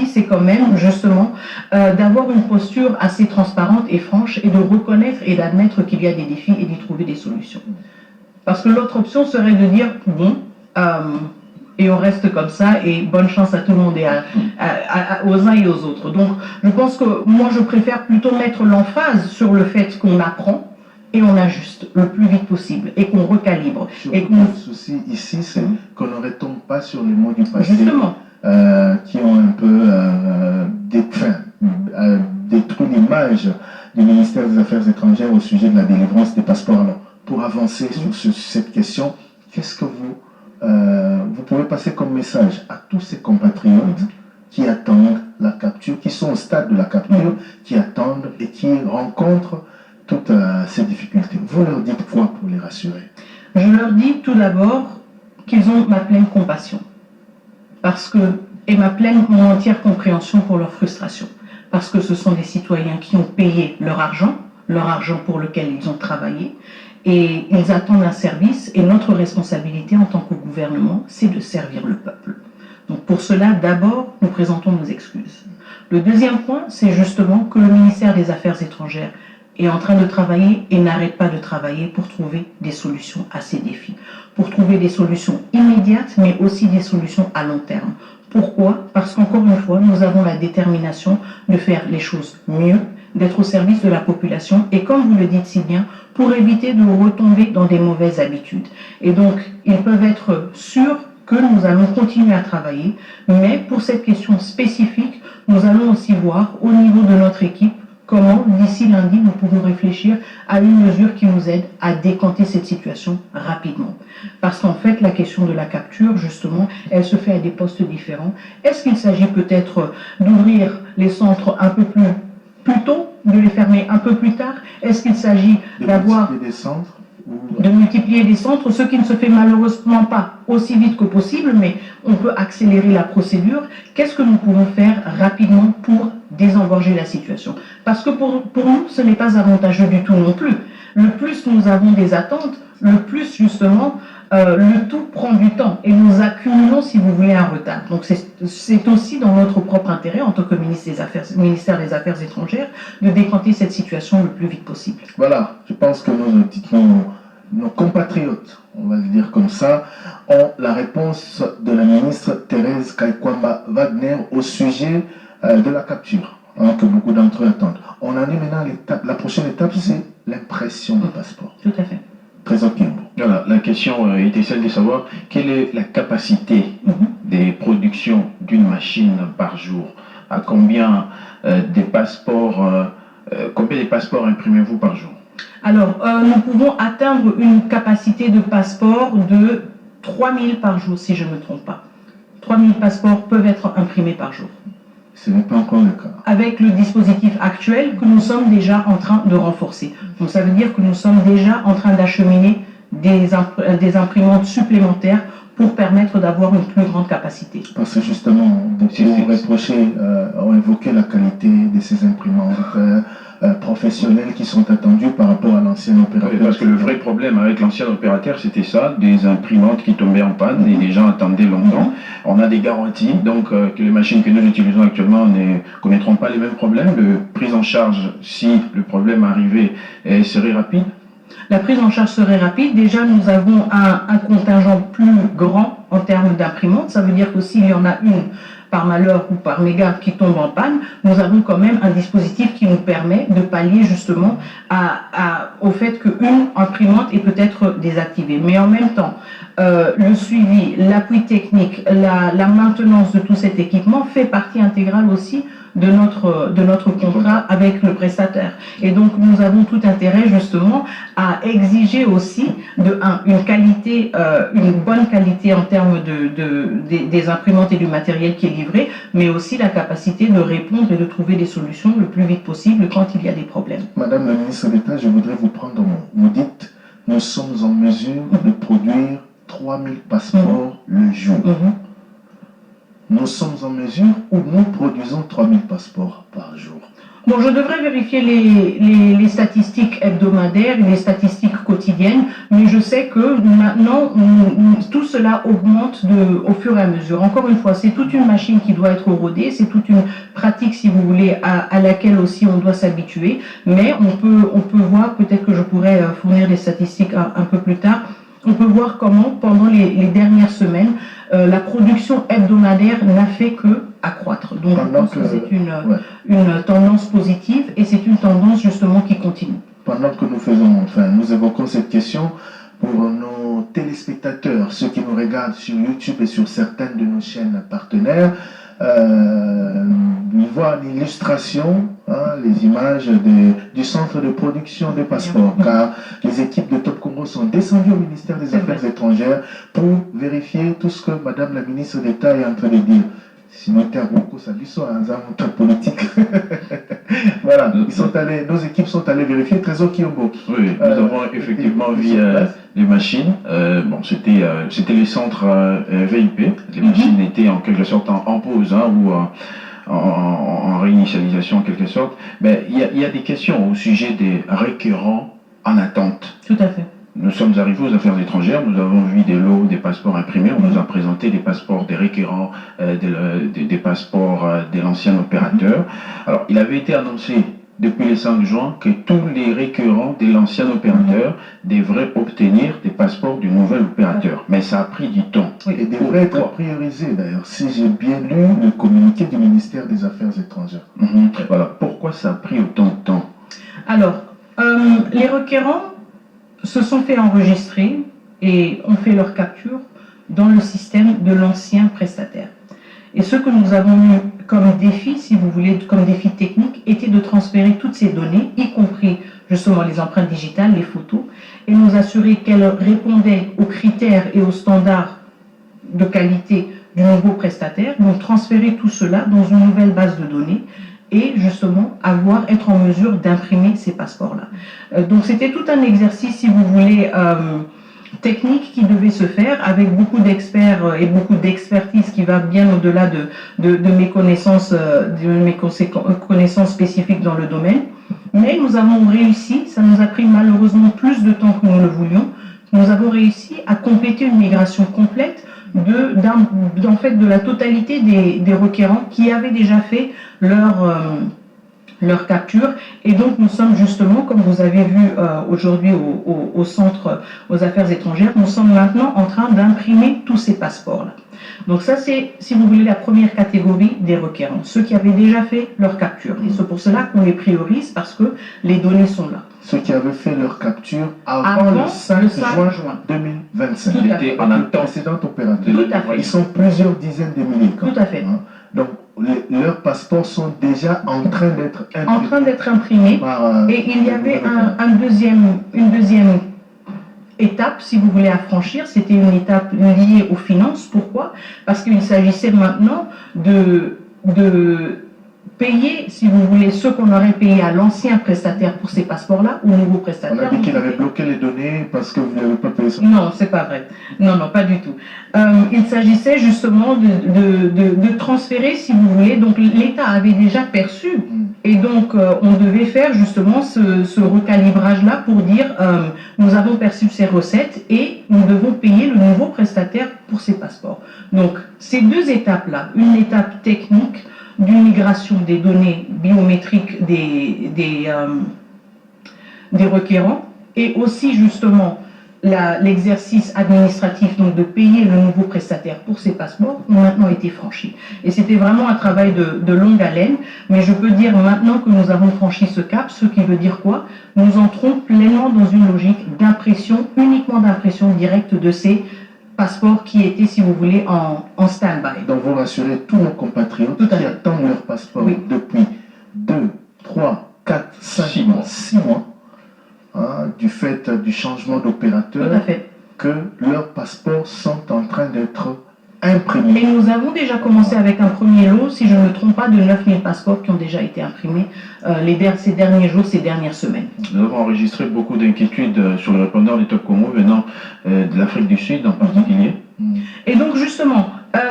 c'est quand même justement d'avoir une posture assez transparente et franche et de reconnaître et d'admettre qu'il y a des défis et d'y trouver des solutions. Parce que l'autre option serait de dire bon, et on reste comme ça et bonne chance à tout le monde et aux uns et aux autres. Donc je pense que moi je préfère plutôt mettre l'emphase sur le fait qu'on apprend et on ajuste le plus vite possible et qu'on recalibre. Le souci ici, c'est qu'on ne retombe pas sur les mots du passé qui ont un peu détruit l'image du ministère des Affaires étrangères au sujet de la délivrance des passeports. Alors, pour avancer sur cette question, qu'est-ce que vous pouvez passer comme message à tous ces compatriotes qui attendent la capture, qui sont au stade de la capture, qui attendent et qui rencontrent toutes ces difficultés? Vous leur dites quoi pour les rassurer? Je leur dis tout d'abord qu'ils ont ma pleine compassion et mon entière compréhension pour leur frustration. Parce que ce sont des citoyens qui ont payé leur argent leur argent pour lequel ils ont travaillé. Et ils attendent un service, et notre responsabilité en tant que gouvernement, c'est de servir le peuple. Donc pour cela, d'abord, nous présentons nos excuses. Le deuxième point, c'est justement que le ministère des Affaires étrangères est en train de travailler et n'arrête pas de travailler pour trouver des solutions à ces défis, pour trouver des solutions immédiates, mais aussi des solutions à long terme. Pourquoi? Parce qu'encore une fois, nous avons la détermination de faire les choses mieux, d'être au service de la population et, comme vous le dites si bien, pour éviter de retomber dans des mauvaises habitudes. Et donc, ils peuvent être sûrs que nous allons continuer à travailler, mais pour cette question spécifique, nous allons aussi voir au niveau de notre équipe comment, d'ici lundi, nous pouvons réfléchir à une mesure qui nous aide à décanter cette situation rapidement. Parce qu'en fait, la question de la capture, justement, elle se fait à des postes différents. Est-ce qu'il s'agit peut-être d'ouvrir les centres un peu plus tôt, de les fermer un peu plus tard? Est-ce qu'il s'agit d'avoir des centres de multiplier les centres, ce qui ne se fait malheureusement pas aussi vite que possible, mais on peut accélérer la procédure. Qu'est-ce que nous pouvons faire rapidement pour désengorger la situation? Parce que pour nous, ce n'est pas avantageux du tout non plus. Le plus nous avons des attentes, le plus justement le tout prend du temps et nous accumulons, si vous voulez, un retard. Donc c'est aussi dans notre propre intérêt, en tant que ministère des Affaires étrangères, de décanter cette situation le plus vite possible. Voilà, je pense que nos compatriotes, on va le dire comme ça, ont la réponse de la ministre Thérèse Kaikwamba Wagner au sujet de la capture, que beaucoup d'entre eux attendent. On en est maintenant la prochaine étape, c'est l'impression du passeport. Tout à fait. Trésor Kimbo. Voilà, la question était celle de savoir quelle est la capacité des productions d'une machine par jour. À combien de passeports imprimez-vous par jour? Alors, nous pouvons atteindre une capacité de passeport de 3000 par jour, si je ne me trompe pas. 3000 passeports peuvent être imprimés par jour. Ce n'est pas encore le cas. Avec le dispositif actuel que nous sommes déjà en train de renforcer. Donc ça veut dire que nous sommes déjà en train d'acheminer des imprimantes supplémentaires pour permettre d'avoir une plus grande capacité. Parce que justement, beaucoup ont évoqué la qualité de ces imprimantes professionnelles qui sont attendues par rapport à l'ancien opérateur. Oui, parce que le vrai problème avec l'ancien opérateur, c'était ça, des imprimantes qui tombaient en panne et les gens attendaient longtemps. On a des garanties, donc que les machines que nous utilisons actuellement ne connaîtront pas les mêmes problèmes. De prise en charge, si le problème arrivait, serait rapide. La prise en charge serait rapide. Déjà, nous avons un contingent plus grand en termes d'imprimantes. Ça veut dire que s'il y en a une par malheur ou par mégarde qui tombe en panne, nous avons quand même un dispositif qui nous permet de pallier justement au fait qu'une imprimante est peut-être désactivée. Mais en même temps, le suivi, l'appui technique, la maintenance de tout cet équipement fait partie intégrale aussi de notre contrat avec le prestataire. Et donc nous avons tout intérêt justement à exiger aussi une bonne qualité en termes des imprimantes et du matériel qui est livré, mais aussi la capacité de répondre et de trouver des solutions le plus vite possible quand il y a des problèmes. Madame la ministre d'État, je voudrais vous prendre au mot. Vous dites, nous sommes en mesure de produire 3000 passeports le jour. Nous sommes en mesure où nous produisons 3000 passeports par jour. Bon, je devrais vérifier les statistiques hebdomadaires et les statistiques quotidiennes, mais je sais que maintenant, tout cela augmente au fur et à mesure. Encore une fois, c'est toute une machine qui doit être rodée, c'est toute une pratique, si vous voulez, à laquelle aussi on doit s'habituer, mais on peut voir, peut-être que je pourrais fournir des statistiques un peu plus tard. On peut voir comment, pendant les dernières semaines, la production hebdomadaire n'a fait que accroître. Donc, je pense que c'est une tendance positive et c'est une tendance justement qui continue. Pendant que nous évoquons cette question, pour nos téléspectateurs, ceux qui nous regardent sur YouTube et sur certaines de nos chaînes partenaires, ils voient l'illustration, les images du centre de production de passeports, car les équipes de Top Congo sont descendues au ministère des Affaires étrangères pour vérifier tout ce que Madame la ministre d'État est en train de dire. Sinon, beaucoup, ça dit ça, un politique. Voilà, nos équipes sont allées vérifier. Trésor Kimbo. Oui, nous avons effectivement vu les machines. C'était les centres VIP. Les machines étaient en quelque sorte en pause, où en réinitialisation en quelque sorte, mais il y a des questions au sujet des récurrents en attente. Tout à fait. Nous sommes arrivés aux affaires étrangères, nous avons vu des lots, des passeports imprimés, on nous a présenté des passeports des récurrents, des passeports de l'ancien opérateur. Alors, il avait été annoncé depuis le 5 juin que tous les récurrents de l'ancien opérateur devraient obtenir des passeports du nouvel opérateur. Mais ça a pris du temps. Oui, et devrait être priorisé d'ailleurs, si j'ai bien lu le communiqué du ministère des Affaires étrangères. Voilà, pourquoi ça a pris autant de temps? Alors, les requérants se sont fait enregistrer et ont fait leur capture dans le système de l'ancien prestataire. Et ce que nous avons eu comme défi, si vous voulez, comme défi technique, était de transférer toutes ces données, y compris justement les empreintes digitales, les photos, et nous assurer qu'elles répondaient aux critères et aux standards de qualité du nouveau prestataire, donc transférer tout cela dans une nouvelle base de données et justement être en mesure d'imprimer ces passeports-là. Donc c'était tout un exercice, si vous voulez, technique qui devait se faire avec beaucoup d'experts et beaucoup d'expertise qui va bien au-delà de mes connaissances, connaissances spécifiques dans le domaine. Mais nous avons réussi, ça nous a pris malheureusement plus de temps que nous le voulions, nous avons réussi à compléter une migration complète en fait, de la totalité des requérants qui avaient déjà fait leur capture. Et donc nous sommes justement, comme vous avez vu aujourd'hui au Centre aux Affaires étrangères, nous sommes maintenant en train d'imprimer tous ces passeports-là. Donc ça c'est, si vous voulez, la première catégorie des requérants, ceux qui avaient déjà fait leur capture. Et c'est pour cela qu'on les priorise, parce que les données sont là. Ceux qui avaient fait leur capture avant le 5 juin 2025. Tout à fait. En un précédent opérateur. Tout à fait. Ils sont plusieurs dizaines de milliers. Tout à fait. Donc leurs passeports sont déjà en train d'être imprimés. En train d'être imprimés. Et il y avait une deuxième étape, si vous voulez, à franchir. C'était une étape liée aux finances. Pourquoi? Parce qu'il s'agissait maintenant de payer, si vous voulez, ce qu'on aurait payé à l'ancien prestataire pour ces passeports-là, au nouveau prestataire. On a dit qu'il avait bloqué les données parce que vous n'avez pas payé ça. Non, c'est pas vrai. Non, non, pas du tout. Il s'agissait justement de transférer, si vous voulez. Donc l'État avait déjà perçu, et donc on devait faire justement ce recalibrage-là pour dire nous avons perçu ces recettes et nous devons payer le nouveau prestataire pour ces passeports. Donc ces deux étapes-là, une étape technique d'une migration des données biométriques des requérants, et aussi justement l'exercice administratif, donc de payer le nouveau prestataire pour ces passeports, ont maintenant été franchis. Et c'était vraiment un travail de longue haleine, mais je peux dire maintenant que nous avons franchi ce cap, ce qui veut dire quoi? Nous entrons pleinement dans une logique d'impression, uniquement d'impression directe de ces passeports qui étaient, si vous voulez, en stand-by. Donc vous rassurez tous nos compatriotes qui attendent leur passeport depuis 2, 3, 4, 5 mois, 6 mois, du fait du changement d'opérateur, que leurs passeports sont en train d'être imprimés. Et nous avons déjà commencé avec un premier lot, si je ne me trompe pas, de 9000 passeports qui ont déjà été imprimés ces derniers jours, ces dernières semaines. Nous avons enregistré beaucoup d'inquiétudes sur le répondeur des Top Congo venant de l'Afrique du Sud en particulier. Et donc justement,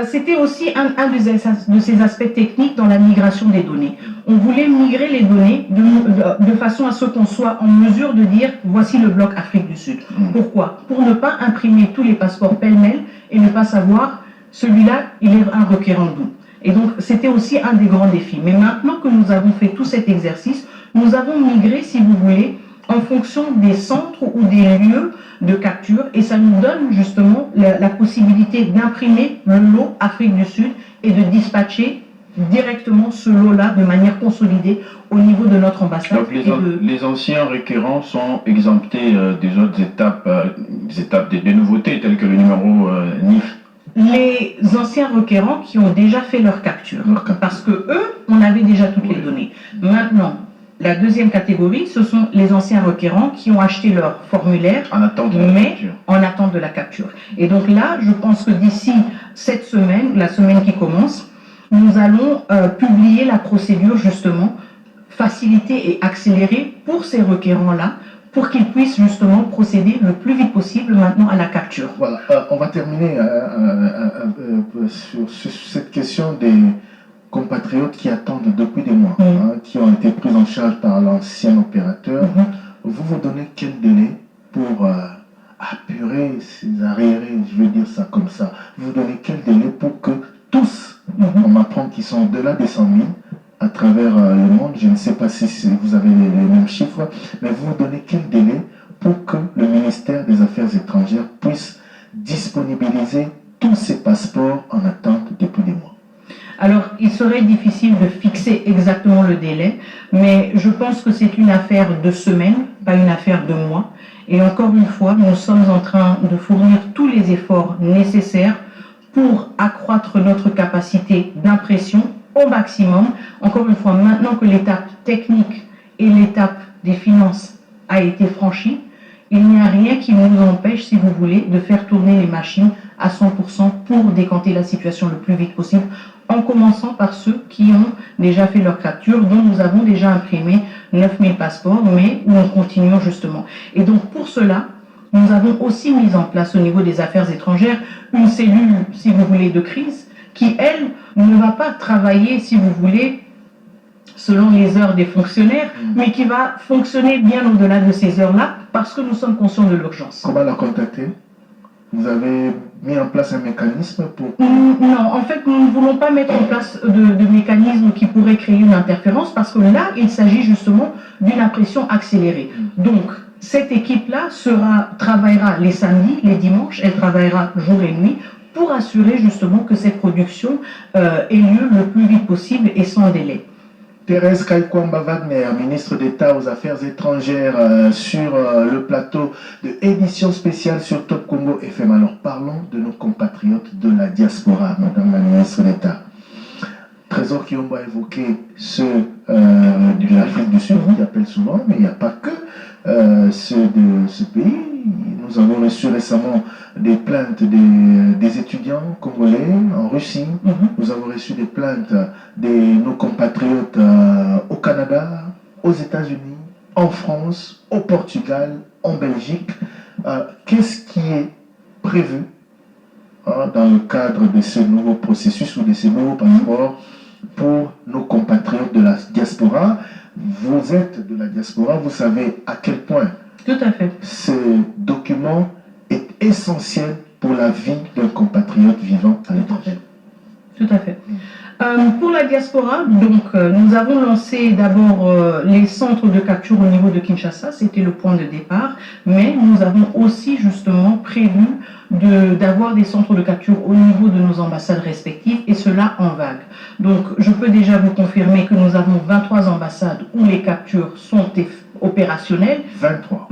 c'était aussi un de ces aspects techniques dans la migration des données. On voulait migrer les données de façon à ce qu'on soit en mesure de dire voici le bloc Afrique du Sud. Pourquoi? Pour ne pas imprimer tous les passeports pêle-mêle et ne pas savoir celui-là, il est un requérant d'où. Et donc c'était aussi un des grands défis. Mais maintenant que nous avons fait tout cet exercice, nous avons migré, si vous voulez, en fonction des centres ou des lieux de capture, et ça nous donne justement la possibilité d'imprimer le lot Afrique du Sud et de dispatcher directement ce lot-là de manière consolidée au niveau de notre ambassade. Donc les anciens requérants sont exemptés des autres étapes, des nouveautés telles que le numéro NIF. Les anciens requérants qui ont déjà fait leur capture, parce que eux, on avait déjà toutes les données. Maintenant, la deuxième catégorie, ce sont les anciens requérants qui ont acheté leur formulaire, en attente de la capture. Et donc là, je pense que d'ici cette semaine, la semaine qui commence, nous allons publier la procédure justement facilitée et accélérée pour ces requérants-là, pour qu'ils puissent justement procéder le plus vite possible maintenant à la capture. Voilà, on va terminer sur cette question compatriotes qui attendent depuis des mois, qui ont été pris en charge par l'ancien opérateur. Vous donnez quel délai pour apurer ces arriérés, je vais dire ça comme ça. Vous donnez quel délai pour que tous, on m'apprend qu'ils sont au-delà des 100 000 à travers le monde, je ne sais pas si vous avez les mêmes chiffres, mais vous donnez quel délai pour que le ministère des Affaires étrangères puisse disponibiliser tous ces passeports en attente depuis des mois? Alors, il serait difficile de fixer exactement le délai, mais je pense que c'est une affaire de semaines, pas une affaire de mois. Et encore une fois, nous sommes en train de fournir tous les efforts nécessaires pour accroître notre capacité d'impression au maximum. Encore une fois, maintenant que l'étape technique et l'étape des finances a été franchie, il n'y a rien qui nous empêche, si vous voulez, de faire tourner les machines à 100% pour décanter la situation le plus vite possible, en commençant par ceux qui ont déjà fait leur capture, dont nous avons déjà imprimé 9000 passeports, mais où nous continuons justement. Et donc pour cela, nous avons aussi mis en place au niveau des affaires étrangères une cellule, si vous voulez, de crise, qui, elle, ne va pas travailler, si vous voulez, selon les heures des fonctionnaires, mais qui va fonctionner bien au-delà de ces heures-là, parce que nous sommes conscients de l'urgence. Comment la contacter? Vous avez mis en place un mécanisme pour... Non, en fait, nous ne voulons pas mettre en place de mécanisme qui pourrait créer une interférence, parce que là, il s'agit justement d'une impression accélérée. Donc, cette équipe-là travaillera les samedis, les dimanches, elle travaillera jour et nuit, pour assurer justement que cette production ait lieu le plus vite possible et sans délai. Thérèse Kaikwamba-Wagner, ministre d'État aux Affaires étrangères, sur le plateau de édition spéciale sur Top Congo FM. Alors parlons de nos compatriotes de la diaspora, Madame la ministre d'État. Trésor Kiyombo a évoqué ceux de l'Afrique du Sud, qui appellent souvent, mais il n'y a pas que ceux de ce pays. Nous avons reçu récemment des plaintes des étudiants congolais en Russie. Nous avons reçu des plaintes de nos compatriotes au Canada, aux États-Unis, en France, au Portugal, en Belgique. Qu'est-ce qui est prévu dans le cadre de ce nouveau processus ou de ces nouveaux passeports pour nos compatriotes de la diaspora? Vous êtes de la diaspora, vous savez à quel point tout à fait. Ce document est essentiel pour la vie d'un compatriote vivant à l'étranger. Tout à fait. Pour la diaspora, donc, nous avons lancé d'abord les centres de capture au niveau de Kinshasa, c'était le point de départ, mais nous avons aussi justement prévu d'avoir des centres de capture au niveau de nos ambassades respectives, et cela en vague. Donc je peux déjà vous confirmer que nous avons 23 ambassades où les captures sont opérationnelles. 23,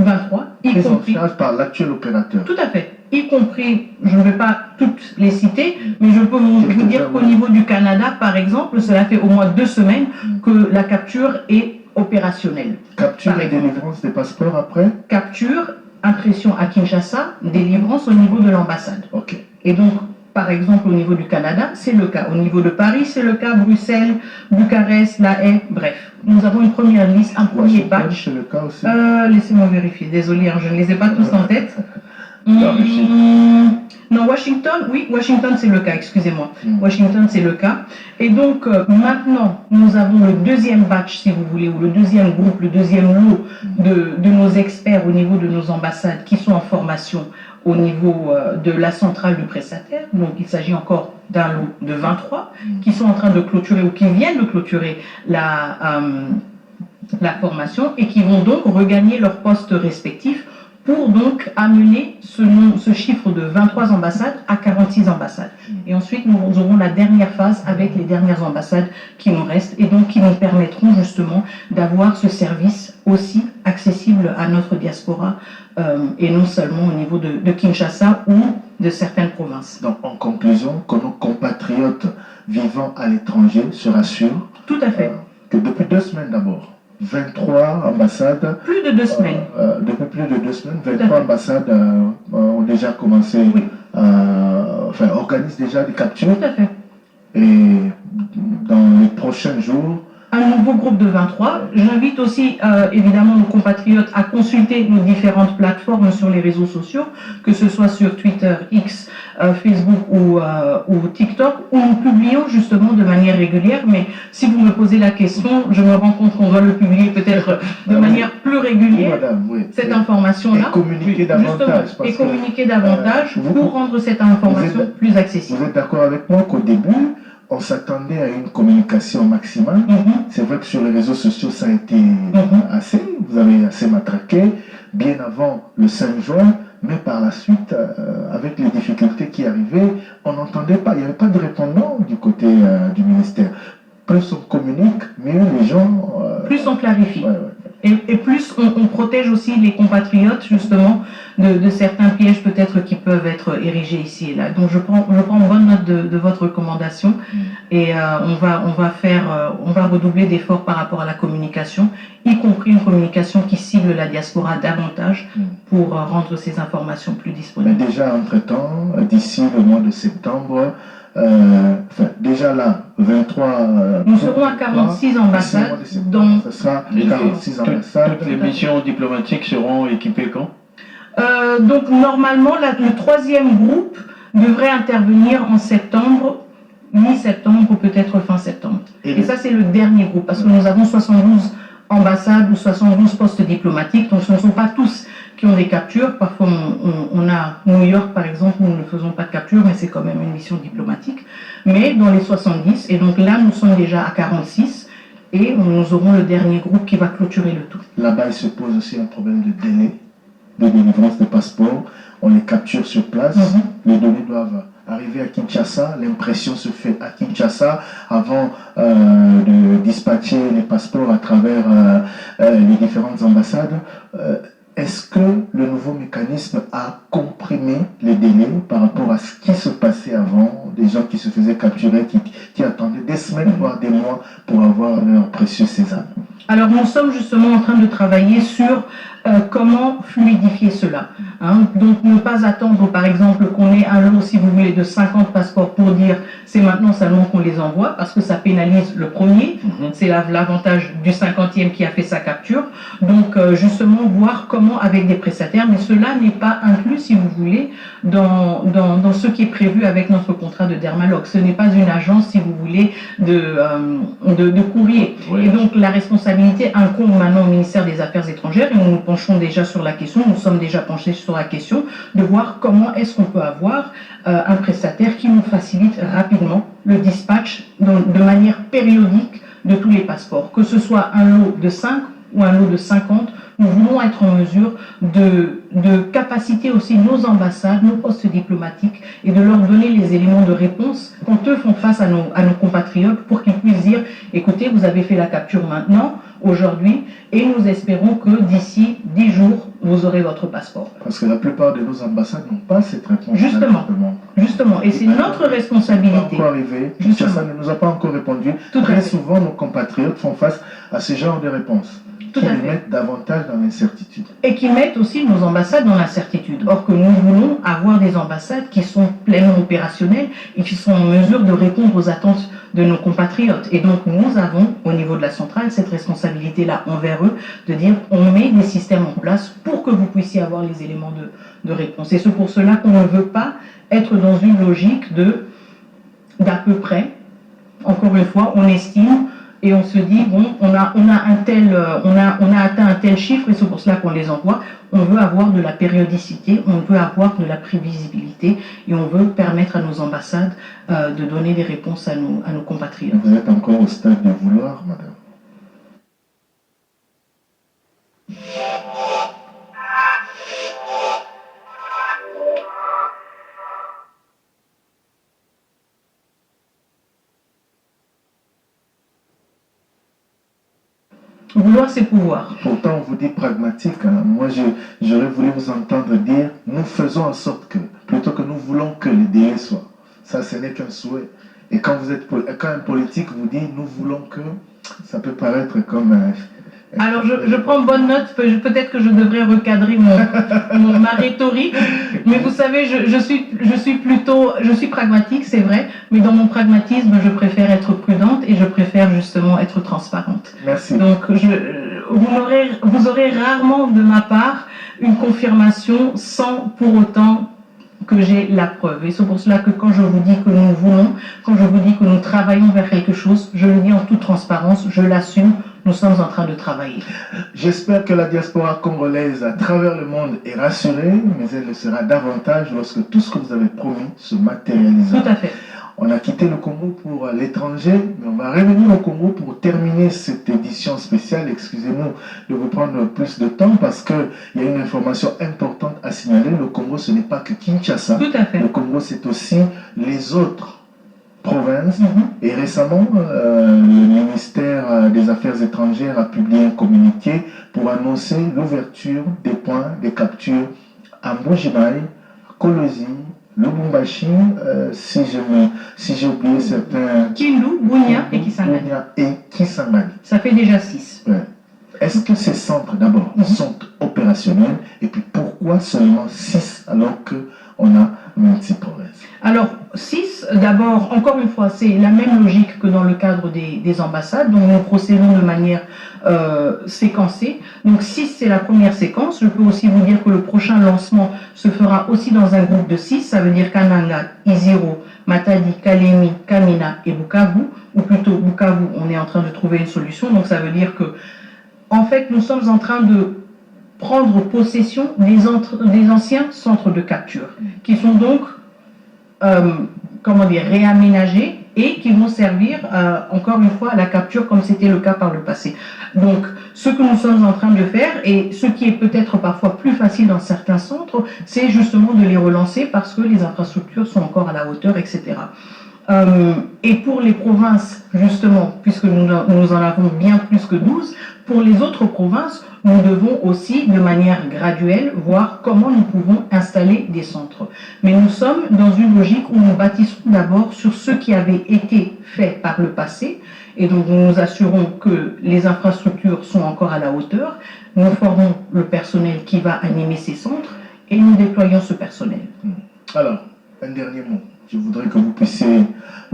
y compris... en charge par l'actuel opérateur. Tout à fait. Y compris, je ne vais pas toutes les citer, mais je peux vous dire qu'au niveau du Canada, par exemple, cela fait au moins 2 semaines que la capture est opérationnelle. Capture et délivrance des passeports après? Capture, impression à Kinshasa, délivrance au niveau de l'ambassade. Ok. Et donc, par exemple, au niveau du Canada, c'est le cas. Au niveau de Paris, c'est le cas. Bruxelles, Bucarest, La Haye, bref. Nous avons une première liste, un premier batch. C'est le cas aussi. Laissez-moi vérifier. Désolé, je ne les ai pas tous en tête. Non, Washington, oui, Washington c'est le cas, excusez-moi. Washington c'est le cas. Et donc maintenant, nous avons le deuxième batch, si vous voulez, ou le deuxième groupe, le deuxième lot de nos experts au niveau de nos ambassades qui sont en formation au niveau de la centrale du prestataire. Donc il s'agit encore d'un lot de 23 qui sont en train de clôturer ou qui viennent de clôturer la formation et qui vont donc regagner leurs postes respectifs pour donc amener ce chiffre de 23 ambassades à 46 ambassades. Et ensuite, nous aurons la dernière phase avec les dernières ambassades qui nous restent et donc qui nous permettront justement d'avoir ce service aussi accessible à notre diaspora et non seulement au niveau de Kinshasa ou de certaines provinces. Donc, en conclusion, que nos compatriotes vivant à l'étranger se rassurent. Tout à fait. Que depuis 2 semaines d'abord, 23 ambassades. Plus de 2 semaines. Depuis plus de 2 semaines, 23 ambassades ont déjà commencé, organisent déjà des captures. Tout à fait. Et dans les prochains jours, un nouveau groupe de 23. J'invite aussi évidemment nos compatriotes à consulter nos différentes plateformes sur les réseaux sociaux, que ce soit sur Twitter, X, Facebook ou TikTok, où nous publions justement de manière régulière. Mais si vous me posez la question, je me rends compte qu'on doit le publier peut-être de manière plus régulière, madame, oui, cette information-là. Et communiquer davantage. Et communiquer davantage pour rendre cette information plus accessible. Vous êtes d'accord avec moi qu'au début, on s'attendait à une communication maximale. C'est vrai que sur les réseaux sociaux, ça a été assez, vous avez assez matraqué, bien avant le 5 juin, mais par la suite, avec les difficultés qui arrivaient, on n'entendait pas, il n'y avait pas de répondant du côté du ministère. Plus on communique, mieux les gens... plus on clarifie. Ouais. Et plus on protège aussi les compatriotes justement de certains pièges peut-être qui peuvent être érigés ici et là. Donc je prends bonne note de votre recommandation et on va redoubler d'efforts par rapport à la communication, y compris une communication qui cible la diaspora davantage pour rendre ces informations plus disponibles. Mais déjà entre-temps, d'ici le mois de septembre, déjà là, 23... nous serons à 46 ambassades. Ce sera 46 ambassades. Toutes les missions diplomatiques seront équipées quand? Donc normalement, le troisième groupe devrait intervenir en septembre, mi-septembre ou peut-être fin septembre. Et ça, c'est le dernier groupe, parce que nous avons 72 ambassades ou 72 postes diplomatiques, donc ce ne sont pas tous qui ont des captures. Parfois, on a New York, par exemple, où nous ne faisons pas de capture, mais c'est quand même une mission diplomatique. Mais dans les 70, et donc là, nous sommes déjà à 46, et nous aurons le dernier groupe qui va clôturer le tout. Là-bas, il se pose aussi un problème de délai de délivrance des passeports. On les capture sur place, les données doivent arriver à Kinshasa, l'impression se fait à Kinshasa avant de dispatcher les passeports à travers les différentes ambassades. Est-ce que le nouveau mécanisme a comprimé les délais par rapport à ce qui se passait avant, des gens qui se faisaient capturer, qui attendaient des semaines, voire des mois pour avoir leur précieux sésame? Alors nous sommes justement en train de travailler sur comment fluidifier cela. Donc ne pas attendre par exemple qu'on ait un lot, si vous voulez, de 50 passeports pour dire c'est maintenant seulement qu'on les envoie, parce que ça pénalise le premier, c'est l'avantage du 50e qui a fait sa capture. Donc justement voir comment avec des prestataires, mais cela n'est pas inclus, si vous voulez, dans ce qui est prévu avec notre contrat de Dermalog. Ce n'est pas une agence, si vous voulez, de courrier. Oui. Et donc la responsabilité incombe maintenant au ministère des Affaires étrangères, et nous nous penchons déjà sur la question, nous sommes déjà penchés sur la question de voir comment est-ce qu'on peut avoir un prestataire qui nous facilite rapidement le dispatch de manière périodique de tous les passeports, que ce soit un lot de 5 ou un lot de 50, nous voulons être en mesure de capaciter aussi nos ambassades, nos postes diplomatiques et de leur donner les éléments de réponse quand eux font face à nos compatriotes pour qu'ils puissent dire écoutez, vous avez fait la capture maintenant, aujourd'hui, et nous espérons que d'ici 10 jours, vous aurez votre passeport. Parce que la plupart de nos ambassades n'ont pas cette réponse. Justement, et c'est notre responsabilité. Pas encore arrivé, ça ne nous a pas encore répondu. Très souvent, nos compatriotes font face à ce genre de réponses. Qui les mettent davantage dans l'incertitude. Et qui mettent aussi nos ambassades dans l'incertitude. Or que nous voulons avoir des ambassades qui sont pleinement opérationnelles et qui sont en mesure de répondre aux attentes de nos compatriotes. Et donc nous avons, au niveau de la centrale, cette responsabilité-là envers eux, de dire on met des systèmes en place pour que vous puissiez avoir les éléments de réponse. Et c'est pour cela qu'on ne veut pas être dans une logique d'à peu près. Encore une fois, on estime et on se dit bon, on a atteint un tel chiffre et c'est pour cela qu'on les envoie. On veut avoir de la périodicité, on veut avoir de la prévisibilité et on veut permettre à nos ambassades de donner des réponses à nos compatriotes. Vous êtes encore au stade de vouloir, madame? Vouloir, c'est pouvoir. Pourtant, on vous dit pragmatique. Hein. Moi, j'aurais voulu vous entendre dire nous faisons en sorte que, plutôt que nous voulons que les délais soient. Ça, ce n'est qu'un souhait. Et quand un politique vous dit nous voulons que, ça peut paraître comme Alors, je prends bonne note. Peut-être que je devrais recadrer ma rhétorique. Mais vous savez, je suis pragmatique, c'est vrai. Mais dans mon pragmatisme, je préfère être prudente et je préfère justement être transparente. Merci. Donc, vous aurez rarement de ma part une confirmation sans pour autant que j'ai la preuve. Et c'est pour cela que quand je vous dis que nous voulons, quand je vous dis que nous travaillons vers quelque chose, je le dis en toute transparence, je l'assume, nous sommes en train de travailler. J'espère que la diaspora congolaise à travers le monde est rassurée, mais elle le sera davantage lorsque tout ce que vous avez promis se matérialisera. Tout à fait. On a quitté le Congo pour l'étranger, mais on va revenir au Congo pour terminer cette édition spéciale. Excusez-moi de vous prendre plus de temps parce qu'il y a une information importante à signaler. Le Congo, ce n'est pas que Kinshasa. Tout à fait. Le Congo, c'est aussi les autres provinces. Et récemment, le ministère des Affaires étrangères a publié un communiqué pour annoncer l'ouverture des points de capture à Mbuji-Mayi, à Kolosi, Lubumbashi, si j'ai oublié certains... Kindu, Bunia et Kisangani. Et Kisangani. Ça fait déjà 6. Ouais. Est-ce que ces centres, d'abord, sont opérationnels? Et puis, pourquoi seulement 6 alors qu'on a multi-provinces? Alors, 6, d'abord, encore une fois, c'est la même logique que dans le cadre des ambassades. Donc, nous procédons de manière séquencée. Donc, 6, c'est la première séquence. Je peux aussi vous dire que le prochain lancement se fera aussi dans un groupe de 6. Ça veut dire Kananga, Iziro, Matadi, Kalemi, Kamina et Bukavu. Ou plutôt, Bukavu, on est en train de trouver une solution. Donc, ça veut dire que, en fait, nous sommes en train de prendre possession des anciens centres de capture, qui sont donc réaménagés et qui vont servir encore une fois à la capture comme c'était le cas par le passé. Donc ce que nous sommes en train de faire et ce qui est peut-être parfois plus facile dans certains centres, c'est justement de les relancer parce que les infrastructures sont encore à la hauteur, etc. Et pour les provinces, justement, puisque nous en avons bien plus que 12, pour les autres provinces, nous devons aussi, de manière graduelle, voir comment nous pouvons installer des centres. Mais nous sommes dans une logique où nous bâtissons d'abord sur ce qui avait été fait par le passé, et donc nous nous assurons que les infrastructures sont encore à la hauteur, nous formons le personnel qui va animer ces centres, et nous déployons ce personnel. Alors, un dernier mot. Je voudrais que vous puissiez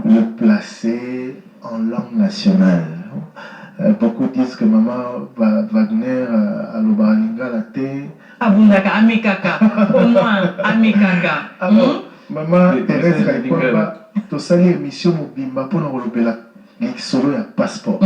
le placer en langue nationale. Beaucoup disent que Maman Wagner à l'Obalinga la thé. Abundaka, Amekaka, au moins Amekaka. Alors, Maman Thérèse Kaikwamba, tu sali émission Mobimba pour nous relever solo ya passeport.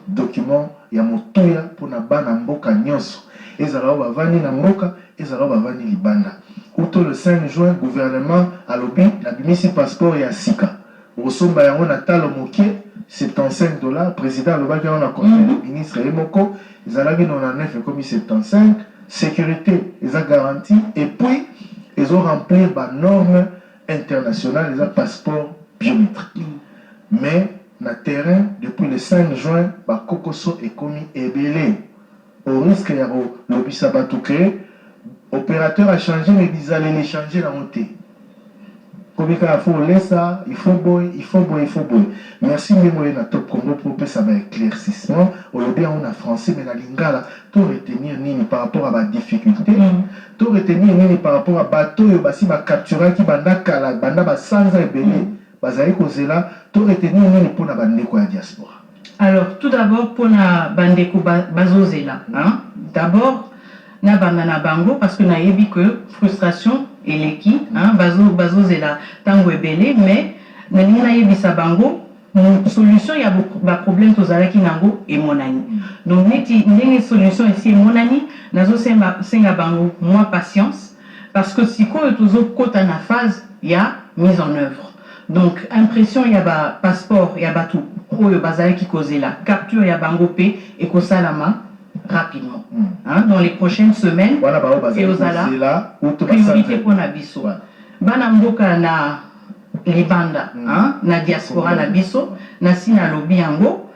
Document ya motoya pour na bana mboka nyonso. Ezala bavani na mboka, ezala bavani libanda. Outo le 5 juin, gouvernement a lobby la bimisi passeport ya sika. Osomba yango na talo mokie. $75, président le bac on a conseil le ministre et moko ils allaient dans la 9 comme 75 sécurité ils ont garanti et puis ils ont rempli les normes internationales ils ont passeport biométrique mais na terrain depuis le 5 juin ba kokoso est commis ébélé au risque ya lobby sabato créé opérateur a changé mais ils allaient les changer la montée. Il faut boy. Merci na Top Congo pour ça va éclaircissement. Au lobby on a français mais la lingala tout retenir nini par rapport à la difficulté. Tout retenir nini par rapport à bateau et basi ba capturer qui banda kala banda ba sans ebele. Bazali kozela tout retenir nini pour na bandeko ya diaspora. Alors tout d'abord pour na bandeko bazozela hein. D'abord na banda bango parce que na yebi que frustration et l'équipe, hein, bazo zela tango ebele, mais na yebisa bango, solution il y a beaucoup de problèmes tozalaki nango et monani. Donc neti ndenge solution ici et monani, nazo senga bango moins patience parce que si ko tozo kota na phase il y a mise en œuvre. Donc impression il y a ba passeport il y a ba tout oyo bazalaki kozela, capture il y a bango pe et ko salama rapidement. Hein, dans les prochaines semaines, et aux ala, priorité pour Nabiso. Bana mboka na libanda, na diaspora na biso, na sina lobi yango,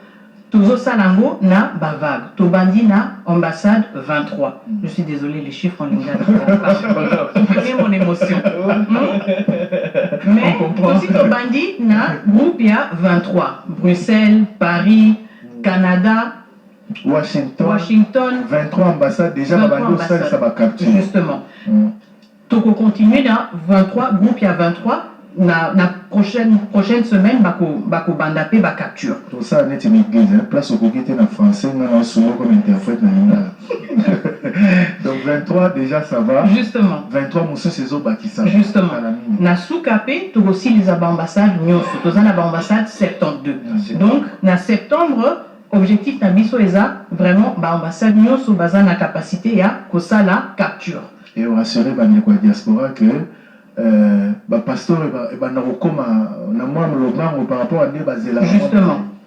tozo salango na bavag, tobandi na ambassade 23. Je suis désolé, les chiffres en lingala. Vous comprenez mon émotion. Mais aussi tobandi na groupe ya 23, Bruxelles, Paris, Canada, Washington, 23 ambassades, déjà, 23 ambassades. Ça va capter. Justement. Donc, on continue dans 23, groupe il y a 23. La prochaine semaine, bako bandapé, ba capture. Tout ça, on est une église, place au côté en français, on a souvent comme interprète. Donc 23, déjà ça va. Justement. 23, mon c'est au Bakissa. Justement. Na soukapé, tu aussi les ambassades, nous sommes à l'ambassade 72. Donc, na septembre, objectif na biso eza vraiment ambassade nous sommes basés na capacité ya ko ça la capture. Et on rassurer la diaspora que pasteur par rapport à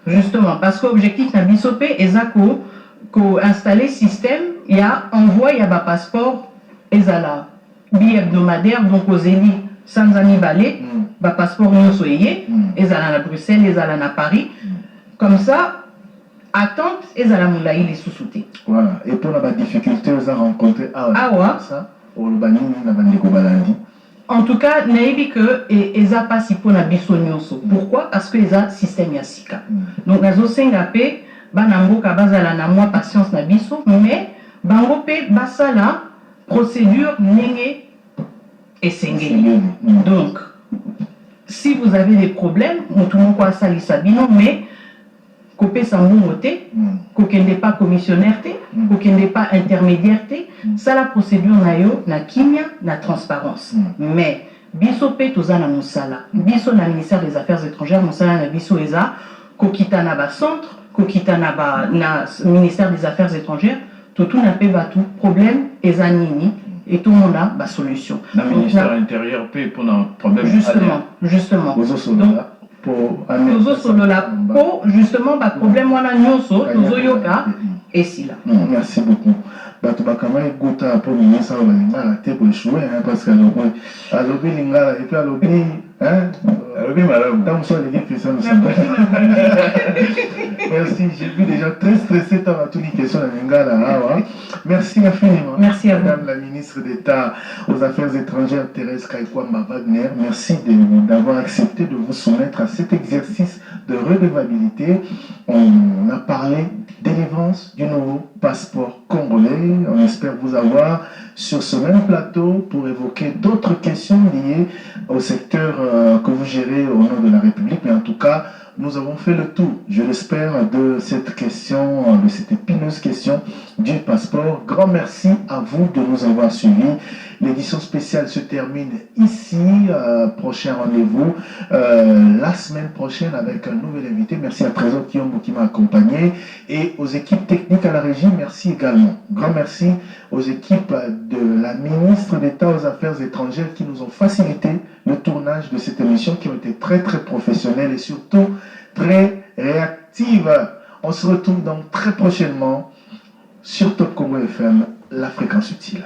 justement parce que l'objectif na bisopé est ko installer système il y a envoi il y a passeport ezala bi hebdomadaire donc aux élites sans ami balé passeport nous soyez ezala na Bruxelles ezala na Paris comme ça attente ezala moulaï les sous-soutés. Voilà, et pour la difficulté vous a rencontré ça au bani na bandeko balandi. En tout cas, naïbi que eza pas si pour na biso nyonso. Pourquoi? Parce que eza système ya sika. Donc nazo senga pe banango ka bazala na moi patience na biso, mais bango pe basala procédure nenge et sengeli. Donc si vous avez des problèmes, tout le monde quoi ça lisabino mais kopé sambomoté, kokende pas commissionnaire té, kokende pas intermédiaire té, ça la procédure na yo na kimia na transparence. Mais biso pe toza na mosala. Biso na ministère des Affaires étrangères, mosala na biso eza kokita na ba centre, kokita na ba na ministère des Affaires étrangères, tout na pe ba tout problème eza nini et tout le monde a ba solution. Le ministère intérieur pe pour un problème justement. Donc justement le problème wana nyonso tozoyoka et si là. Merci beaucoup. Batubakama egota pour ministre wa lingala te pour échouer parce que alobi lingala et puis alobi madame dans son équipe personne merci, j'ai vu déjà très stressé dans toutes les questions de lingala. Merci infiniment. Merci à vous. Madame la ministre d'État aux Affaires étrangères Thérèse Kaikwamba Wagner, merci d'avoir accepté de vous soumettre à cet exercice de redevabilité. On a parlé délivrance du nouveau passeport congolais. On espère vous avoir sur ce même plateau pour évoquer d'autres questions liées au secteur que vous gérez au nom de la République. Mais en tout cas, nous avons fait le tour, je l'espère, de cette question, de cette épineuse question du passeport. Grand merci à vous de nous avoir suivis. L'édition spéciale se termine ici. Prochain rendez-vous la semaine prochaine avec un nouvel invité. Merci à Trésor Kiombo qui m'a accompagné et aux équipes techniques à la régie. Merci également. Grand merci aux équipes de la ministre d'État aux Affaires étrangères qui nous ont facilité le tournage de cette émission, qui ont été très très professionnelles et surtout très réactives. On se retrouve donc très prochainement sur Top Congo FM, la fréquence utile.